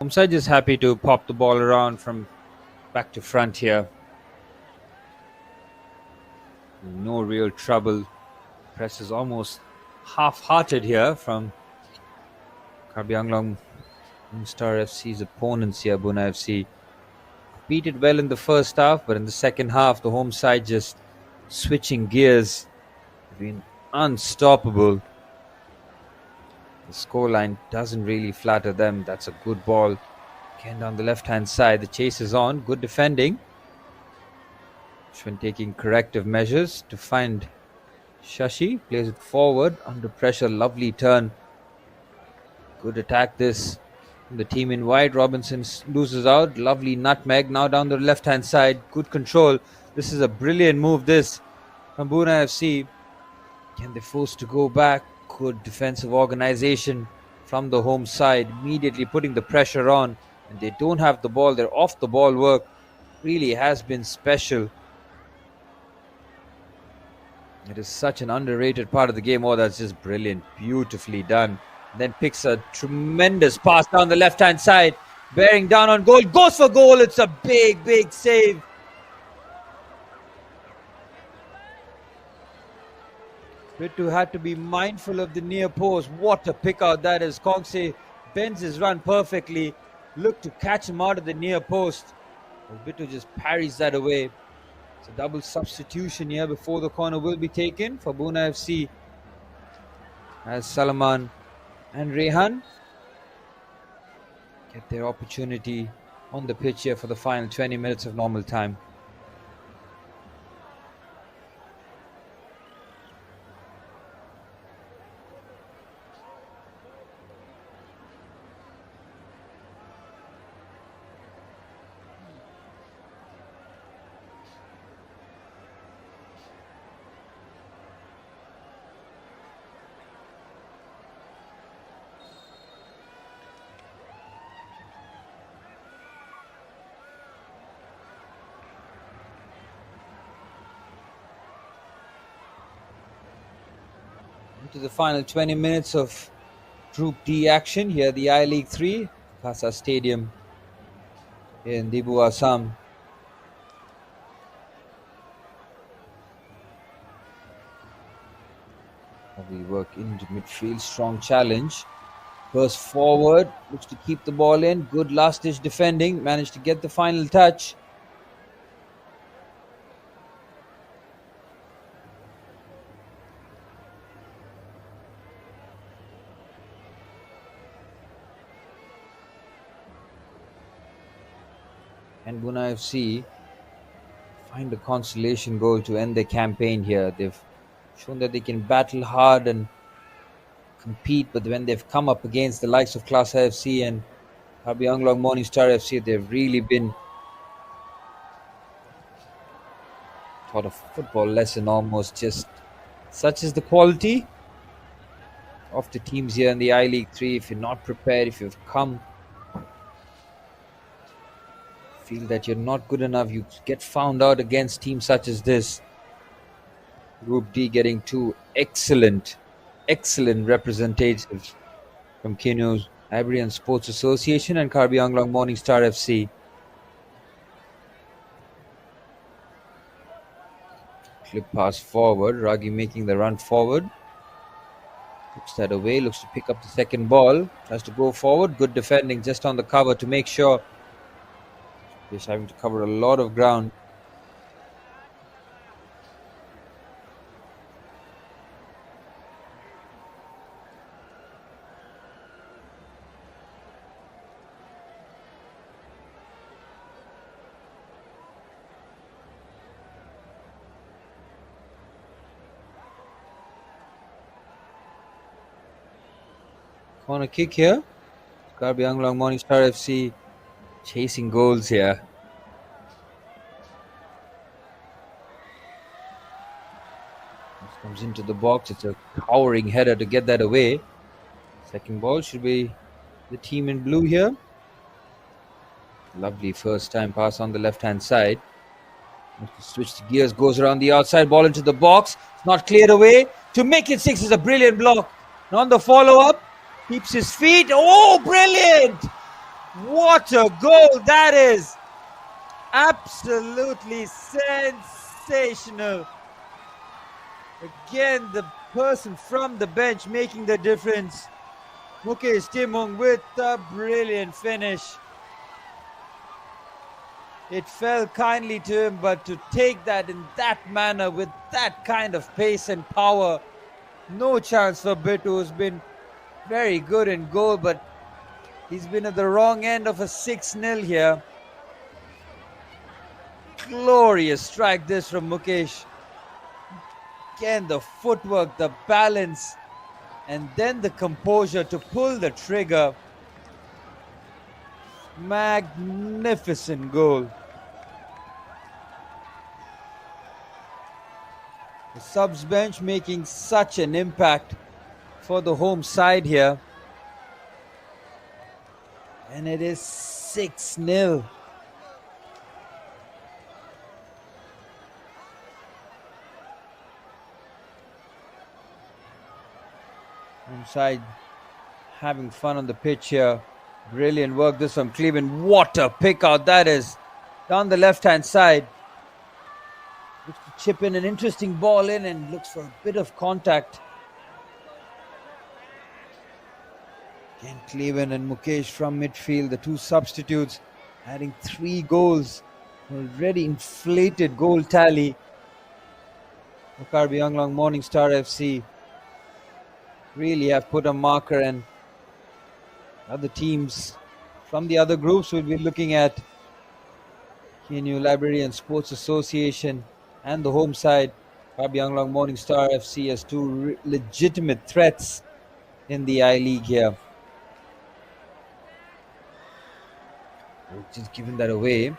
Home side just happy to pop the ball around from back to front here. No real trouble. Press is almost half-hearted here from Karbi Anglong Star FC's opponents here. Bhuna FC competed well in the first half, but in the second half, the home side just switching gears, been unstoppable. The scoreline doesn't really flatter them. That's a good ball. Again down the left-hand side, the chase is on. Good defending. Ashwin taking corrective measures to find Shashi. Plays it forward under pressure. Lovely turn. Good attack this. The team in white. Robinson loses out. Lovely nutmeg. Now down the left-hand side. Good control. This is a brilliant move, this, from Bhuna FC. Can they force to go back? Good defensive organization from the home side. Immediately putting the pressure on. And they don't have the ball. Their off-the-ball work really has been special. It is such an underrated part of the game. Oh, that's just brilliant. Beautifully done. Then picks a tremendous pass down the left-hand side. Bearing down on goal. Goes for goal. It's a big, big save. Ritu had to be mindful of the near post. What a pick out that is. Kongse bends his run perfectly. Look to catch him out of the near post. Ritu just parries that away. It's a double substitution here before the corner will be taken for Bhuna FC. As Salman and Rehan get their opportunity on the pitch here for the final 20 minutes of normal time. To the final 20 minutes of Group D action here, the I-League 3, Khasa Stadium in Dibu, Assam. Lovely work into midfield, strong challenge. Burst forward, looks to keep the ball in. Good last-ditch defending, managed to get the final touch. And Bhuna FC find a consolation goal to end their campaign here. They've shown that they can battle hard and compete, but when they've come up against the likes of Class FC and Karbi Anglong Morning Star FC, they've really been taught a football lesson almost. Just such is the quality of the teams here in the I-League 3. If you're not prepared, if you've come feel that you're not good enough, you get found out against teams such as this. Group D getting two excellent representatives from Kinu's Iberian Sports Association and Karbi Anglong Morning Star FC. Clip pass forward, Ragi making the run forward. Looks that away, looks to pick up the second ball, tries to go forward. Good defending just on the cover to make sure. Just having to cover a lot of ground. Corner kick here. Karbi Anglong Morning Star FC chasing goals here. This comes into the box. It's a towering header to get that away. Second ball should be the team in blue here. Lovely first time pass on the left-hand side. Switch the gears, goes around the outside, ball into the box. It's not cleared away. To make it 6 is a brilliant block. And on the follow-up, keeps his feet. Oh, brilliant! What a goal that is! Absolutely sensational. Again, the person from the bench making the difference. Mukesh Timong with a brilliant finish. It fell kindly to him, but to take that in that manner with that kind of pace and power, no chance for Bittu, who's been very good in goal, but he's been at the wrong end of a 6-0 here. Glorious strike this from Mukesh. Again, the footwork, the balance, and then the composure to pull the trigger. Magnificent goal. The subs bench making such an impact for the home side here. And it is 6-0. Home side having fun on the pitch here. Brilliant work this from Cleveland. What a pick out that is. Down the left-hand side. Looks to chip in an interesting ball in and looks for a bit of contact. Again, Cleveland and Mukesh from midfield, the two substitutes, adding 3 goals. Already inflated goal tally. Karbi Anglong, Morning Star FC really have put a marker, and other teams from the other groups will be looking at KNU Library and Sports Association and the home side, Karbi Anglong Morning Star FC, as two legitimate threats in the I-League here. Just giving that away.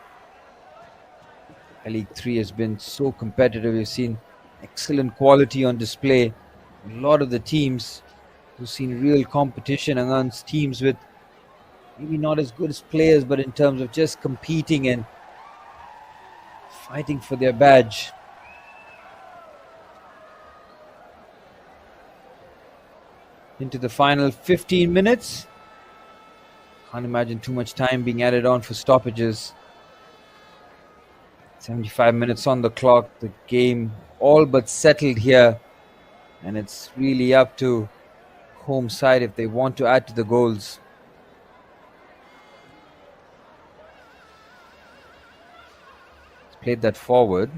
I-League 3 has been so competitive. We've seen excellent quality on display. A lot of the teams who've seen real competition against teams with maybe not as good as players, but in terms of just competing and fighting for their badge. Into the final 15 minutes. Can't imagine too much time being added on for stoppages. 75 minutes on the clock. The game all but settled here. And it's really up to home side if they want to add to the goals. Played that forward.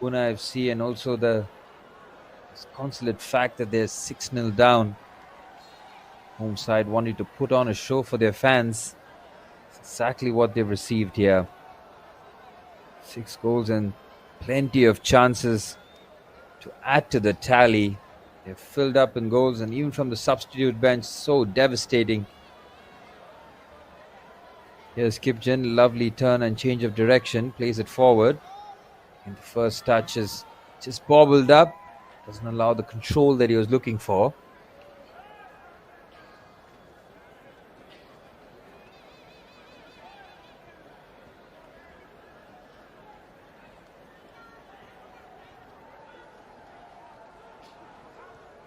Bhuna FC, and also the consolate fact that they're 6-0 down. Home side wanting to put on a show for their fans. It's exactly what they've received here. 6 goals and plenty of chances to add to the tally. They're filled up in goals, and even from the substitute bench, so devastating. Here's Kipjan, lovely turn and change of direction, plays it forward. And the first touch is just bobbled up. Doesn't allow the control that he was looking for.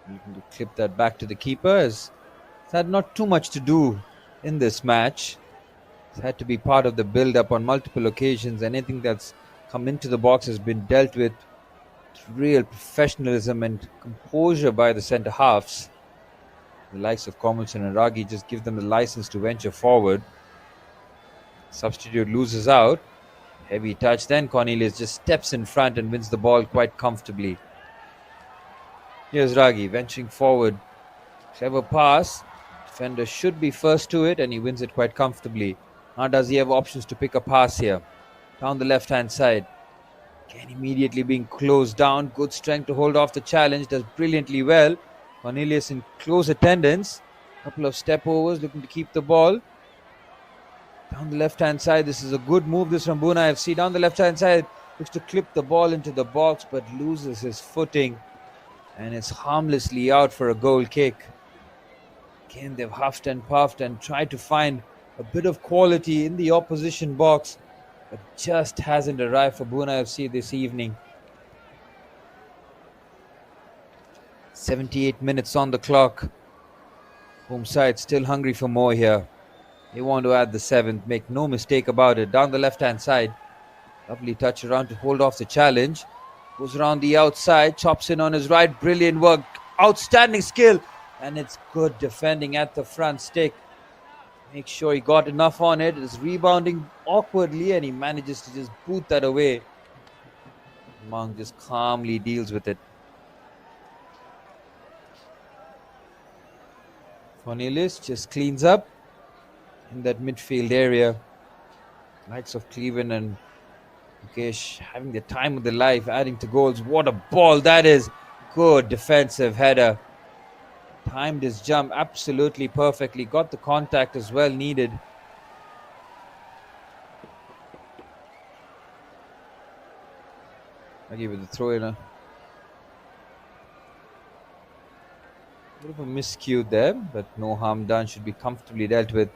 Looking to clip that back to the keeper. It's had not too much to do in this match. It's had to be part of the build-up on multiple occasions. Anything that's come into the box has been dealt with real professionalism and composure by the centre halves. The likes of Komulchan and Ragi just give them the license to venture forward. Substitute loses out. Heavy touch, then Cornelius just steps in front and wins the ball quite comfortably. Here's Ragi venturing forward. Clever pass. Defender should be first to it, and he wins it quite comfortably. Now does he have options to pick a pass here? Down the left-hand side. Again, immediately being closed down. Good strength to hold off the challenge. Does brilliantly well. Cornelius in close attendance. Couple of step overs, looking to keep the ball. Down the left-hand side, this is a good move, this from Bhuna FC. Down the left-hand side, looks to clip the ball into the box, but loses his footing. And it's harmlessly out for a goal kick. Again, they've huffed and puffed and tried to find a bit of quality in the opposition box, but just hasn't arrived for Bhuna FC this evening. 78 minutes on the clock. Home side still hungry for more here. They want to add the 7th, make no mistake about it. Down the left-hand side. Lovely touch around to hold off the challenge. Goes around the outside, chops in on his right. Brilliant work, outstanding skill. And it's good defending at the front stick. Make sure he got enough on it. It's rebounding awkwardly and he manages to just boot that away. Monk just calmly deals with it. Cornelius just cleans up in that midfield area. Likes of Cleveland and Mukesh having the time of their life, adding to goals. What a ball that is. Good defensive header. Timed his jump absolutely perfectly. Got the contact as well needed. I give it the throw in. A bit of a miscue there, but no harm done. Should be comfortably dealt with.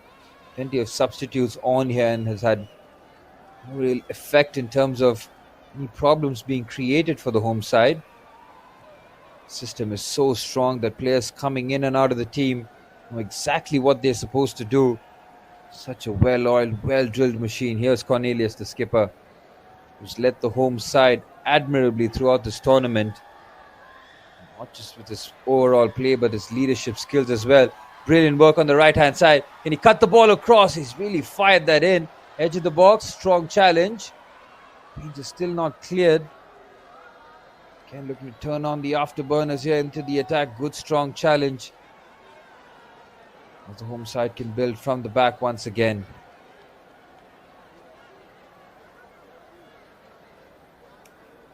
Plenty of substitutes on here and has had no real effect in terms of any problems being created for the home side. System is so strong that players coming in and out of the team know exactly what they're supposed to do. Such a well-oiled, well-drilled machine. Here's Cornelius, the skipper, who's led the home side admirably throughout this tournament. Not just with his overall play, but his leadership skills as well. Brilliant work on the right-hand side. Can he cut the ball across? He's really fired that in. Edge of the box, strong challenge. He's still not cleared. Again, looking to turn on the afterburners here into the attack. Good, strong challenge. As the home side can build from the back once again.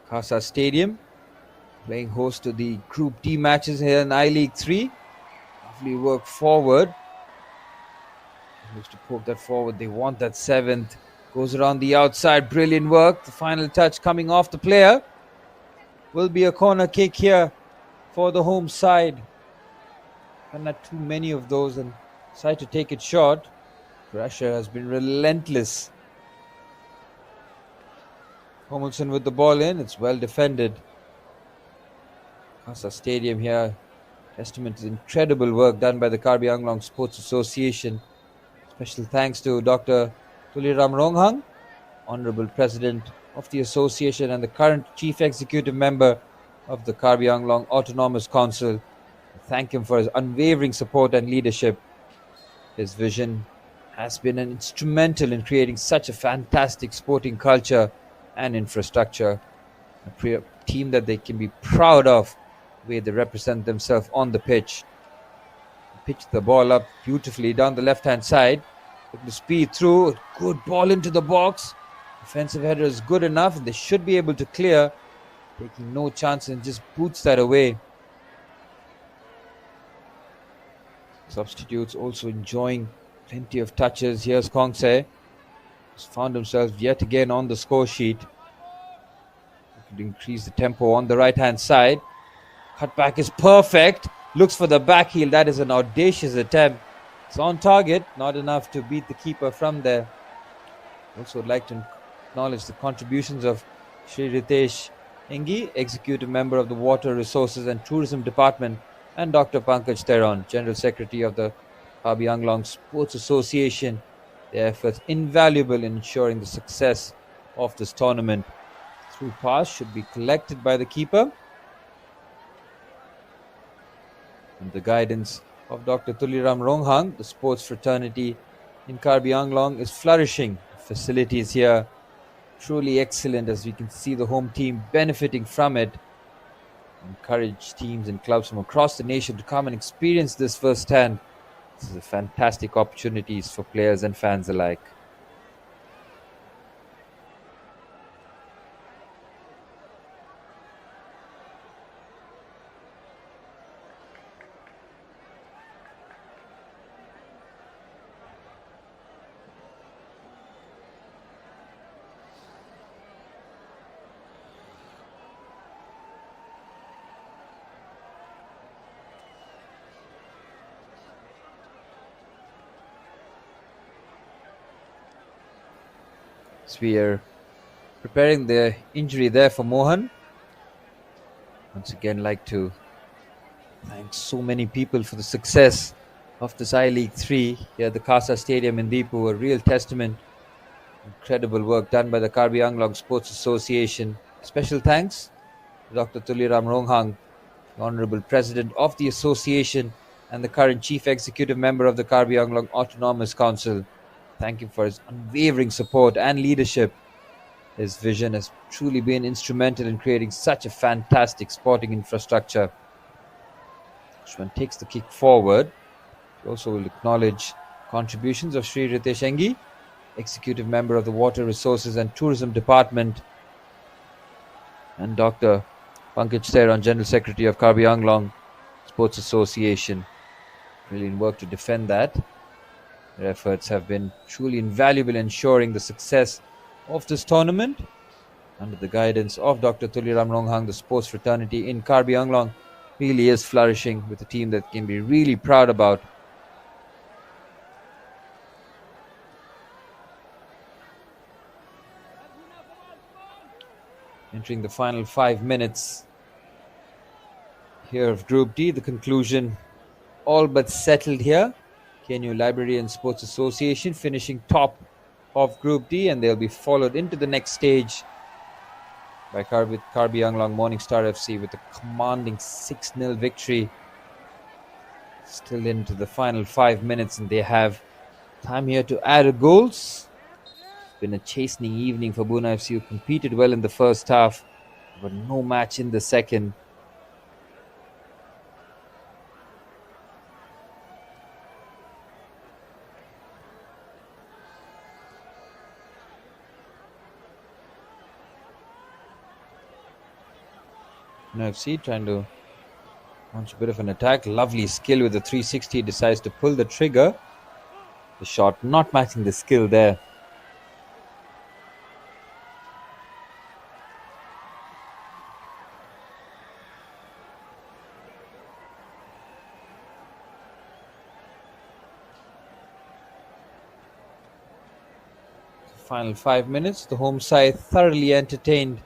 Casa Stadium, playing host to the Group D matches here in I-League 3. Lovely work forward. Looks to poke that forward. They want that 7th. Goes around the outside. Brilliant work. The final touch coming off the player. Will be a corner kick here for the home side. And not too many of those and decide to take it short. Pressure has been relentless. Homilson with the ball in. It's well defended. Casa Stadium here. Testament to incredible work done by the Karbi Anglong Sports Association. Special thanks to Dr. Tuliram Ronghang, Honorable President of the Association and the current Chief Executive Member of the Karbi Anglong Autonomous Council. Thank him for his unwavering support and leadership. His vision has been instrumental in creating such a fantastic sporting culture and infrastructure. A team that they can be proud of, where they represent themselves on the pitch. Pitch the ball up beautifully down the left-hand side. Looking to speed through. Good ball into the box. Defensive header is good enough and they should be able to clear. Taking no chance and just boots that away. Substitutes also enjoying plenty of touches. Here's Kongse, who's found himself yet again on the score sheet. Looking to increase the tempo on the right-hand side. Cutback is perfect. Looks for the back heel. That is an audacious attempt. It's on target. Not enough to beat the keeper from there. Also would like to acknowledge the contributions of Shri Ritesh Engi, Executive Member of the Water Resources and Tourism Department, and Dr. Pankaj Teron, General Secretary of the Karbi Anglong Sports Association. Their efforts invaluable in ensuring the success of this tournament. Through pass should be collected by the keeper. And the guidance of Dr. Tuliram Ronghang, the sports fraternity in Karbi Anglong is flourishing. Facilities here truly excellent, as we can see the home team benefiting from it. Encourage teams and clubs from across the nation to come and experience this firsthand. This is a fantastic opportunities for players and fans alike. as we are preparing the injury there for Mohan. Once again, like to thank so many people for the success of this I-League 3 here at the Casa Stadium in Deepu. A real testament. Incredible work done by the Karbi Anglong Sports Association. Special thanks to Dr. Tuliram Ronghang, the Honorable President of the Association and the current Chief Executive Member of the Karbi Anglong Autonomous Council. Thank him for his unwavering support and leadership. His vision has truly been instrumental in creating such a fantastic sporting infrastructure. Ashwan takes the kick forward. We also will acknowledge contributions of Sri Ritesh Engi, Executive Member of the Water Resources and Tourism Department, and Dr. Pankaj Theron, General Secretary of Karbi Anglong Sports Association. Brilliant work to defend that. Their efforts have been truly invaluable in ensuring the success of this tournament. Under the guidance of Dr. Tuliram Ronghang, the sports fraternity in Karbi Anglong really is flourishing with a team that can be really proud about. Entering the final 5 minutes here of Group D, the conclusion all but settled here. KNU Library and Sports Association finishing top of Group D, and they'll be followed into the next stage by Karbi Anglong Morningstar FC with a commanding 6-0 victory. Still into the final 5 minutes, and they have time here to add goals. It's been a chastening evening for Bhuna FC, who competed well in the first half, but no match in the second. FC trying to launch a bit of an attack. Lovely skill with the 360. Decides to pull the trigger. The shot not matching the skill there. Final 5 minutes. The home side thoroughly entertained.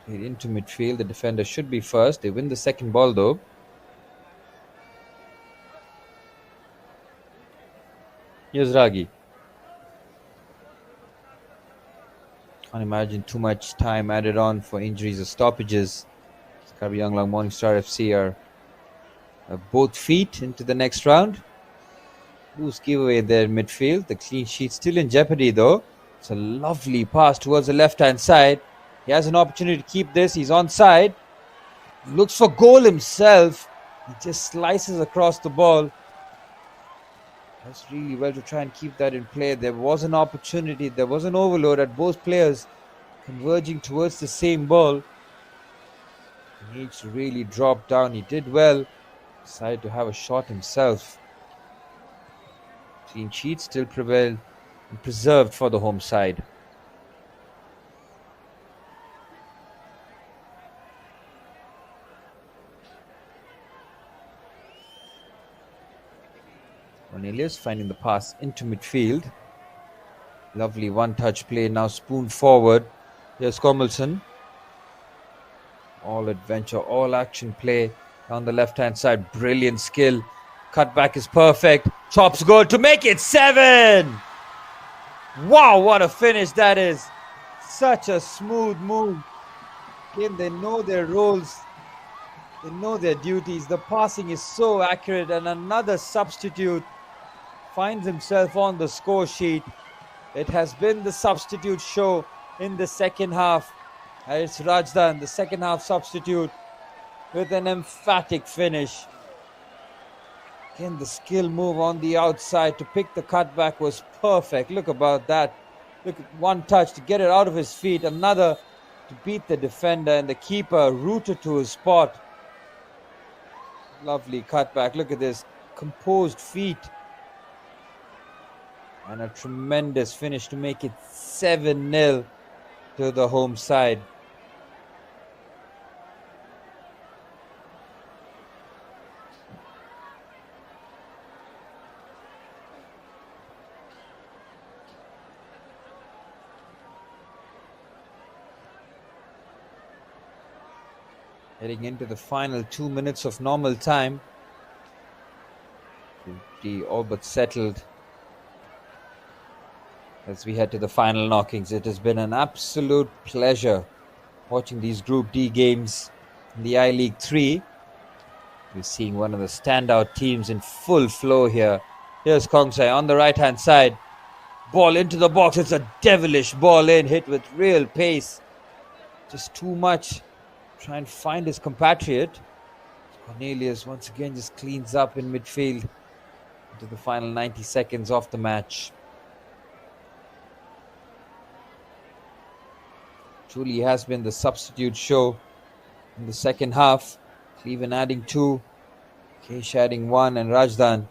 Into midfield, the defender should be first. They win the second ball though. Here's Ragi. Can't imagine too much time added on for injuries or stoppages. Karbi Anglong Morningstar FC are both feet into the next round. Loose giveaway there in midfield. The clean sheet still in jeopardy though. It's a lovely pass towards the left-hand side. He has an opportunity to keep this. He's onside. Looks for goal himself. He just slices across the ball. Does really well to try and keep that in play. There was an opportunity. There was an overload at both players converging towards the same ball. He needs to really drop down. He did well. Decided to have a shot himself. Clean sheet still prevailed and preserved for the home side. Cornelius finding the pass into midfield. Lovely one-touch play, now spoon forward. Here's Komelson. All adventure, all action play down the left-hand side. Brilliant skill. Cutback is perfect. Chops goal to make it 7! Wow, what a finish that is. Such a smooth move. Again, they know their roles. They know their duties. The passing is so accurate, and another substitute finds himself on the score sheet. It has been the substitute show in the second half. It's Rajdan, the second half substitute, with an emphatic finish. Again, the skill move on the outside to pick the cutback was perfect. Look about that. Look at one touch to get it out of his feet. Another to beat the defender, and the keeper rooted to his spot. Lovely cutback. Look at this. Composed feet. And a tremendous finish to make it 7-0 to the home side. Heading into the final 2 minutes of normal time. Group D all but settled as we head to the final knockings. It has been an absolute pleasure watching these Group D games in the I-League 3. We're seeing one of the standout teams in full flow here. Here's Kongsai on the right-hand side. Ball into the box. It's a devilish ball in, hit with real pace. Just too much. Try and find his compatriot. Cornelius once again just cleans up in midfield into the final 90 seconds of the match. Truly has been the substitute show in the second half. Cleveland adding 2, Kesh adding 1, and Rajdan,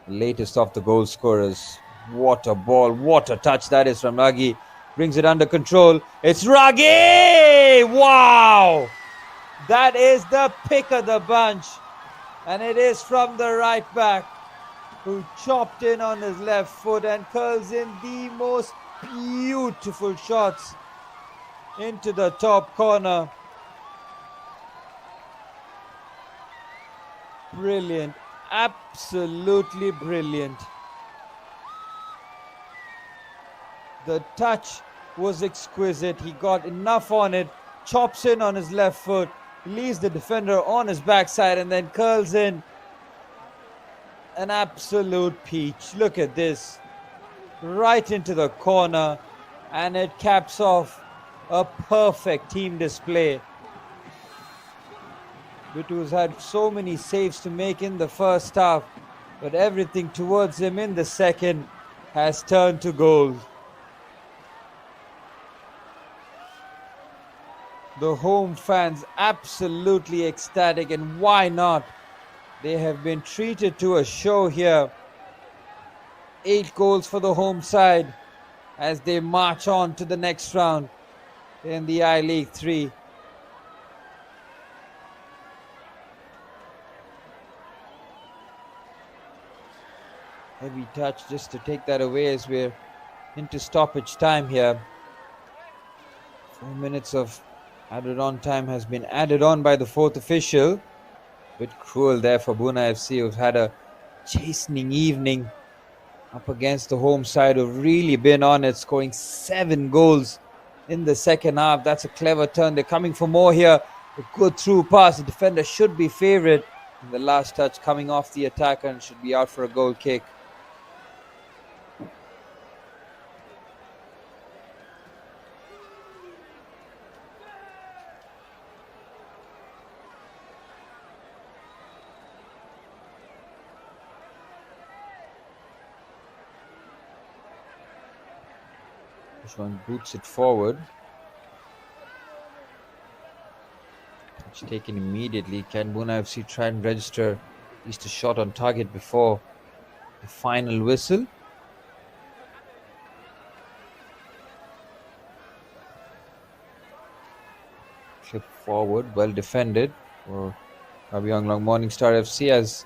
the latest of the goal scorers. What a ball, what a touch that is from Ragi. Brings it under control. It's Ragi! Wow! That is the pick of the bunch. And it is from the right back, who chopped in on his left foot and curls in the most beautiful shots into the top corner. Brilliant, absolutely brilliant. The touch was exquisite. He got enough on it, chops in on his left foot, leaves the defender on his backside, and then curls in an absolute peach. Look at this, right into the corner, and it caps off a perfect team display. Bittu's had so many saves to make in the first half, but everything towards him in the second has turned to gold. The home fans absolutely ecstatic, and why not? They have been treated to a show here. 8 goals for the home side as they march on to the next round in the I-League 3. Heavy touch just to take that away as we're into stoppage time here. 4 minutes of added on time has been added on by the 4th official. Bit cruel there for Bhuna FC, who've had a chastening evening up against the home side, who've really been on it, scoring 7 goals in the second half. That's a clever turn. They're coming for more here. A good through pass. The defender should be favourite. And the last touch coming off the attacker and should be out for a goal kick. One boots it forward. Touch taken immediately. Can Bhuna FC try and register at least a shot on target before the final whistle? Clip forward, well defended for Karbi Anglong Morningstar FC. As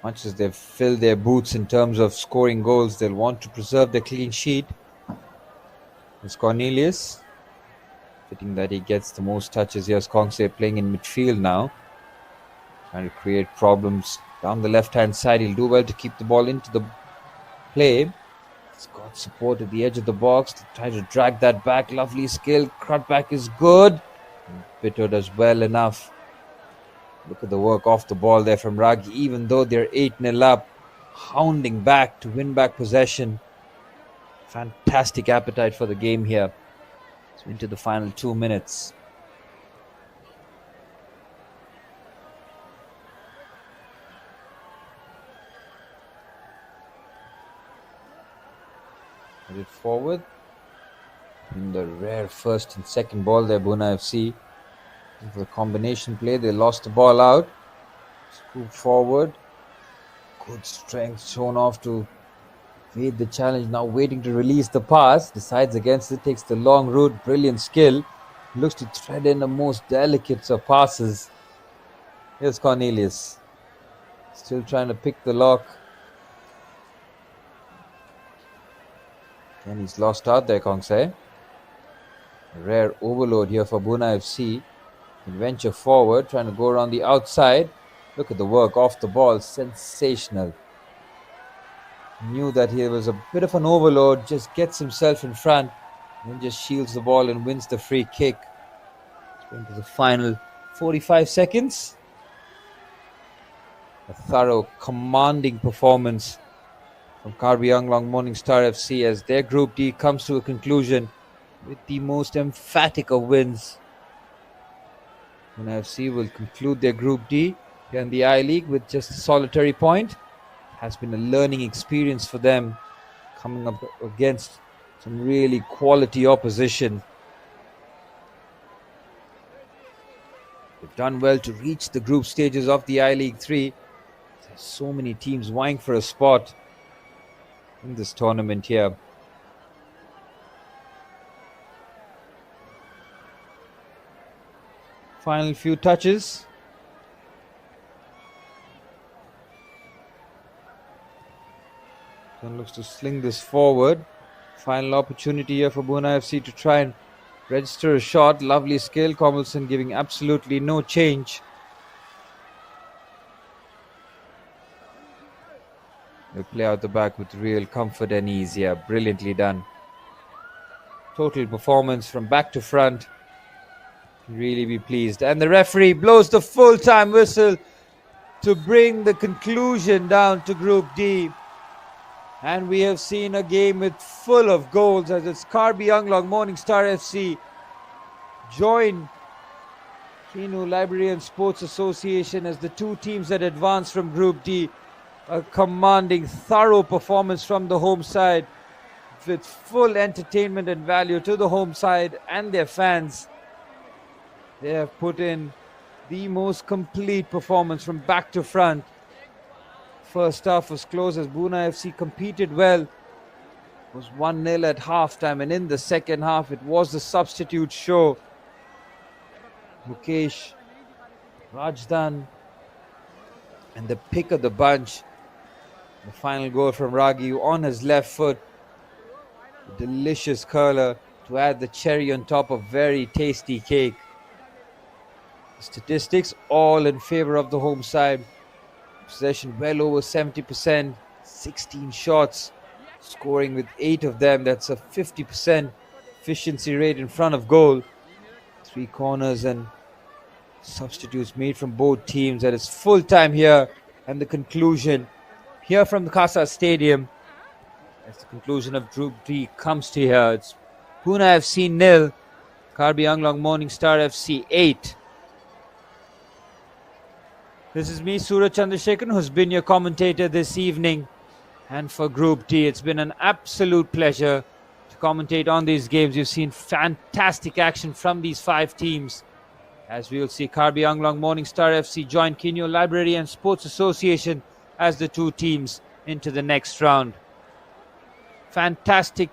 much as they've filled their boots in terms of scoring goals, they'll want to preserve the clean sheet. It's Cornelius. Fitting that he gets the most touches. Here's Kongsai playing in midfield now, trying to create problems down the left-hand side. He'll do well to keep the ball into the play. He's got support at the edge of the box to try to drag that back. Lovely skill. Cutback is good. Bittu does well enough. Look at the work off the ball there from Ragi. Even though they're 8-0 up, hounding back to win back possession. Fantastic appetite for the game here. So into the final 2 minutes. Put it forward. In the rare first and second ball there, Bhuna FC. For the combination play, they lost the ball out. Scoop forward. Good strength shown off to evade the challenge. Now waiting to release the pass. Decides against it. Takes the long route. Brilliant skill. Looks to thread in the most delicate of passes. Here's Cornelius. Still trying to pick the lock. And he's lost out there, Kongsai. A rare overload here for Bhuna FC. Can venture forward, trying to go around the outside. Look at the work off the ball, sensational. Knew that he was a bit of an overload, just gets himself in front, and then just shields the ball and wins the free kick. Into the final 45 seconds. A thorough, commanding performance from Karbi Anglong Morningstar FC as their Group D comes to a conclusion with the most emphatic of wins. Bhuna FC will conclude their Group D here in the I-League with just a solitary point. It has been a learning experience for them, coming up against some really quality opposition. They've done well to reach the group stages of the I-League 3. There's so many teams vying for a spot in this tournament here. Final few touches. Then looks to sling this forward. Final opportunity here for Bhuna FC to try and register a shot. Lovely skill. Comilson giving absolutely no change. They play out the back with real comfort and ease here. Brilliantly done. Total performance from back to front. Really be pleased. And the referee blows the full-time whistle to bring the conclusion down to Group D. And we have seen a game with full of goals as it's Karbi Anglong Morningstar FC join Kinu Library and Sports Association as the two teams that advance from Group D. A commanding, thorough performance from the home side with full entertainment and value to the home side and their fans. They have put in the most complete performance from back to front. First half was close as Bhuna FC competed well. It was 1-0 at halftime, and in the second half it was the substitute show. Mukesh, Rajdan, and the pick of the bunch. The final goal from Ragi on his left foot. A delicious curler to add the cherry on top of very tasty cake. Statistics all in favor of the home side. Possession well over 70%, 16 shots, scoring with 8 of them. That's a 50% efficiency rate in front of goal. 3 corners and substitutes made from both teams. That is full time here, and the conclusion here from the Casa Stadium as the conclusion of Group D comes to here. It's Bhuna FC 0, Karbi Anglong Morningstar FC 8. This is me, Suraj Chandrasekharan, who's been your commentator this evening. And for Group D, it's been an absolute pleasure to commentate on these games. You've seen fantastic action from these 5 teams. As we will see Karbi Anglong Morningstar FC join Kinyo Library and Sports Association as the 2 teams into the next round. Fantastic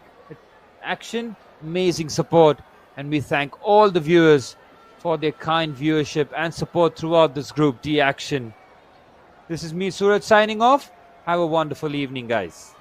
action, amazing support, and we thank all the viewers for their kind viewership and support throughout this Group D action. This is me, Suraj, signing off. Have a wonderful evening, guys.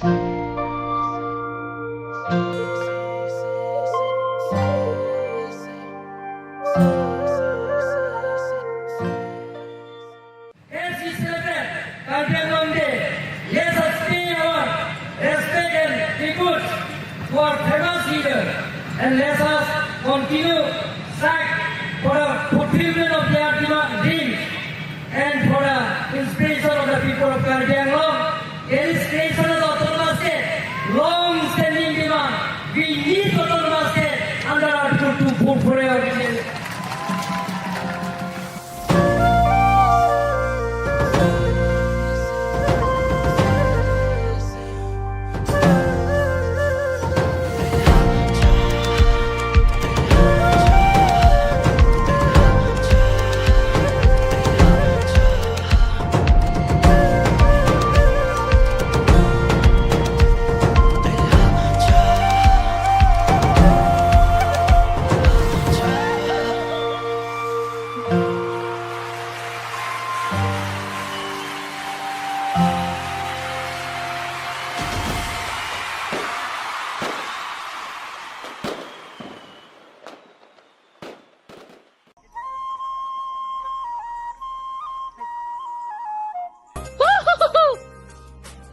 As we celebrate Karbi Anglong Day, let us pay our respect and tribute to our famous leader, and let us continue strive for the fulfillment of their dreams and for the inspiration of the people of Karbi Anglong. Inspiration of the autonomous state, long-standing demand. We need autonomous state under Article 2 for our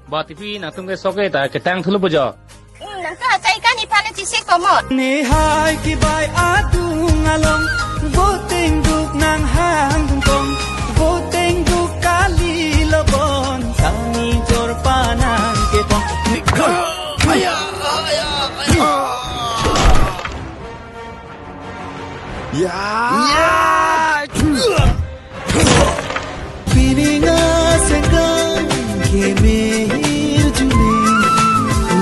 Ba TV na tung ke soke ta ke tang thulu bojo. Nang ka cai ka ni pala ti sik komot. Ni hai ki bai adung along Boteng duk nang hang kong Boteng duk kali lobon Sangi jor panang ke tong Pininga senggang Kemir juni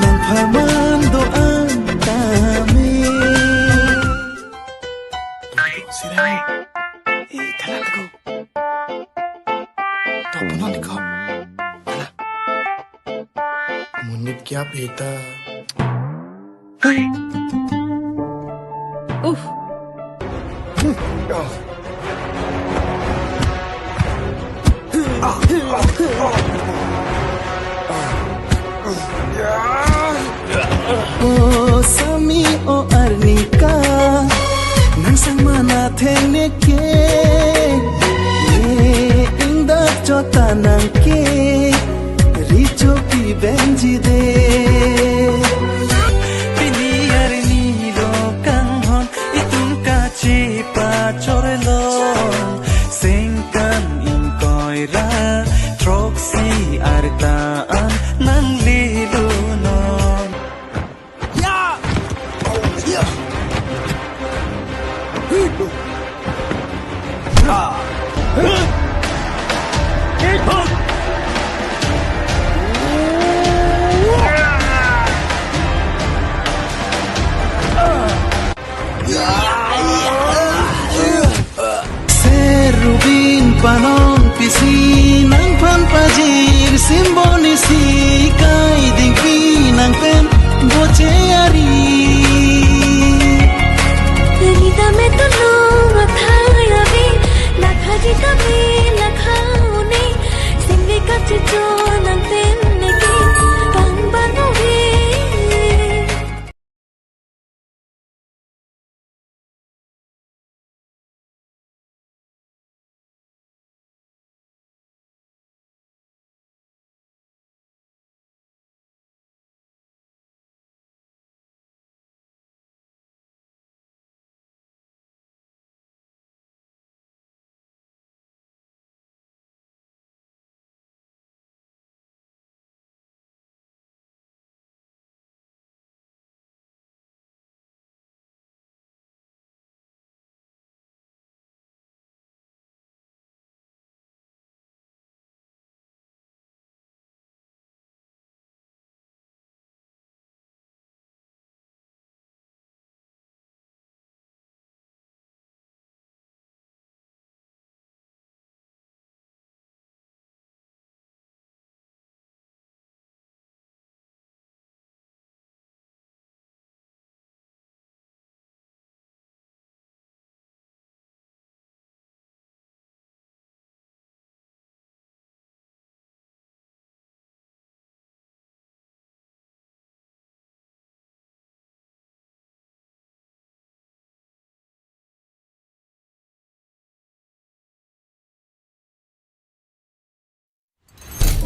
Nang paman doang kami Sirai Tanan ko Tapunan ko Tanan Munit kya beta Uff Oh Sami o Arnika Nang sang mana thene ke Indak chota nang ke Richo pi benji de Piniyar ni lo kang hon Itung ka chipa chorelo Sengkan ingkoy ra Troxy artaan nang lilunon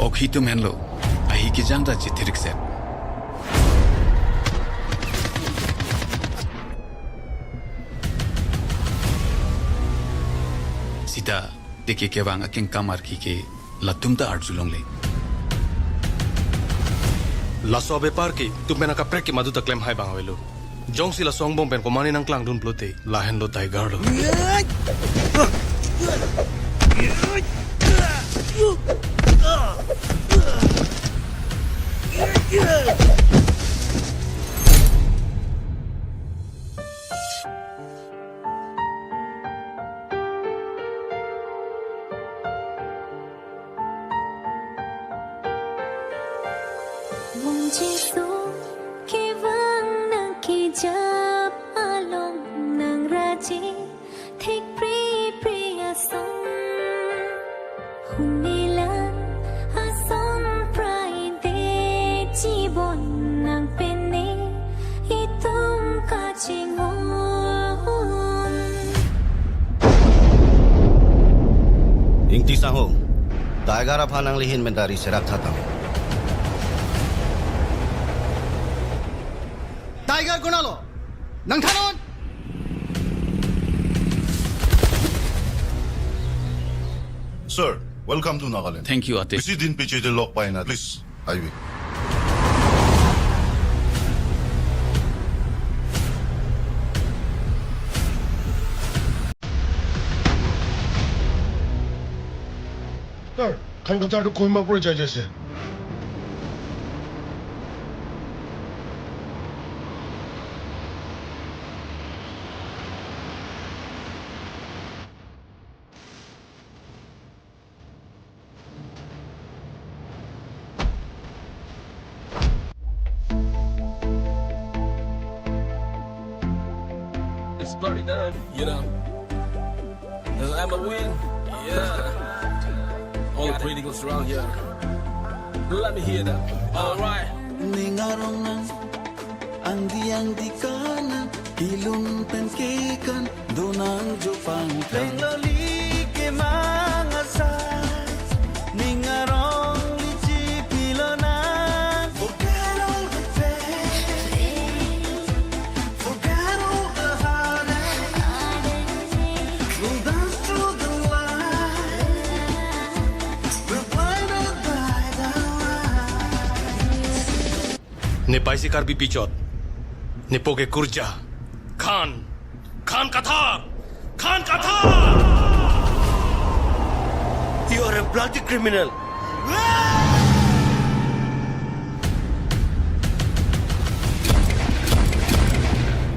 Ok hitum henlo. Ahi ki jangda jithirik set. Sita deke kebang aking kamar ki ke latumda arjulong le. Laso bepar ki tu pena ka prek ki madu ta claim hai bang welu. Jong sila song bom pen ko mani nang klang dun plote lahen lo tiger lo. Munci su kivang nang kijap along nang raji thik pri priya song hunilan ason prai de jibon nang pene itum kachingon Ingti saho. Daigara phanang lihin mendari serak thatam. Tiger Gunalo! Nang Tanon! Sir, welcome to Nagaland. Thank you ate. Bisi din piche de lock pa na. Please, highway. Sir, kan ka tayo koima puro jajase. It's bloody done, you know. And I'm a win, yeah. All the pretty girls around here. Let me hear that. All right. Ningarongan ang di kanan ilun penkekan donang jopang loli ke mangasay ningarong lichi pilona forget all the pain forget all the heartache we'll dance through the light we're blinded by the light Ne paisi karbi pichot. Ne poke kurja. Khan Kathar! Khan Kathar! You are a bloody criminal.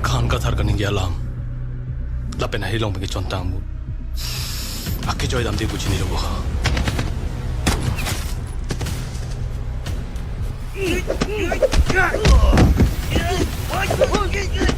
Khan Kathar kaning alam. Lapen na hilong pagi chontang mu. Aki joy dam de buchi ni robo. What?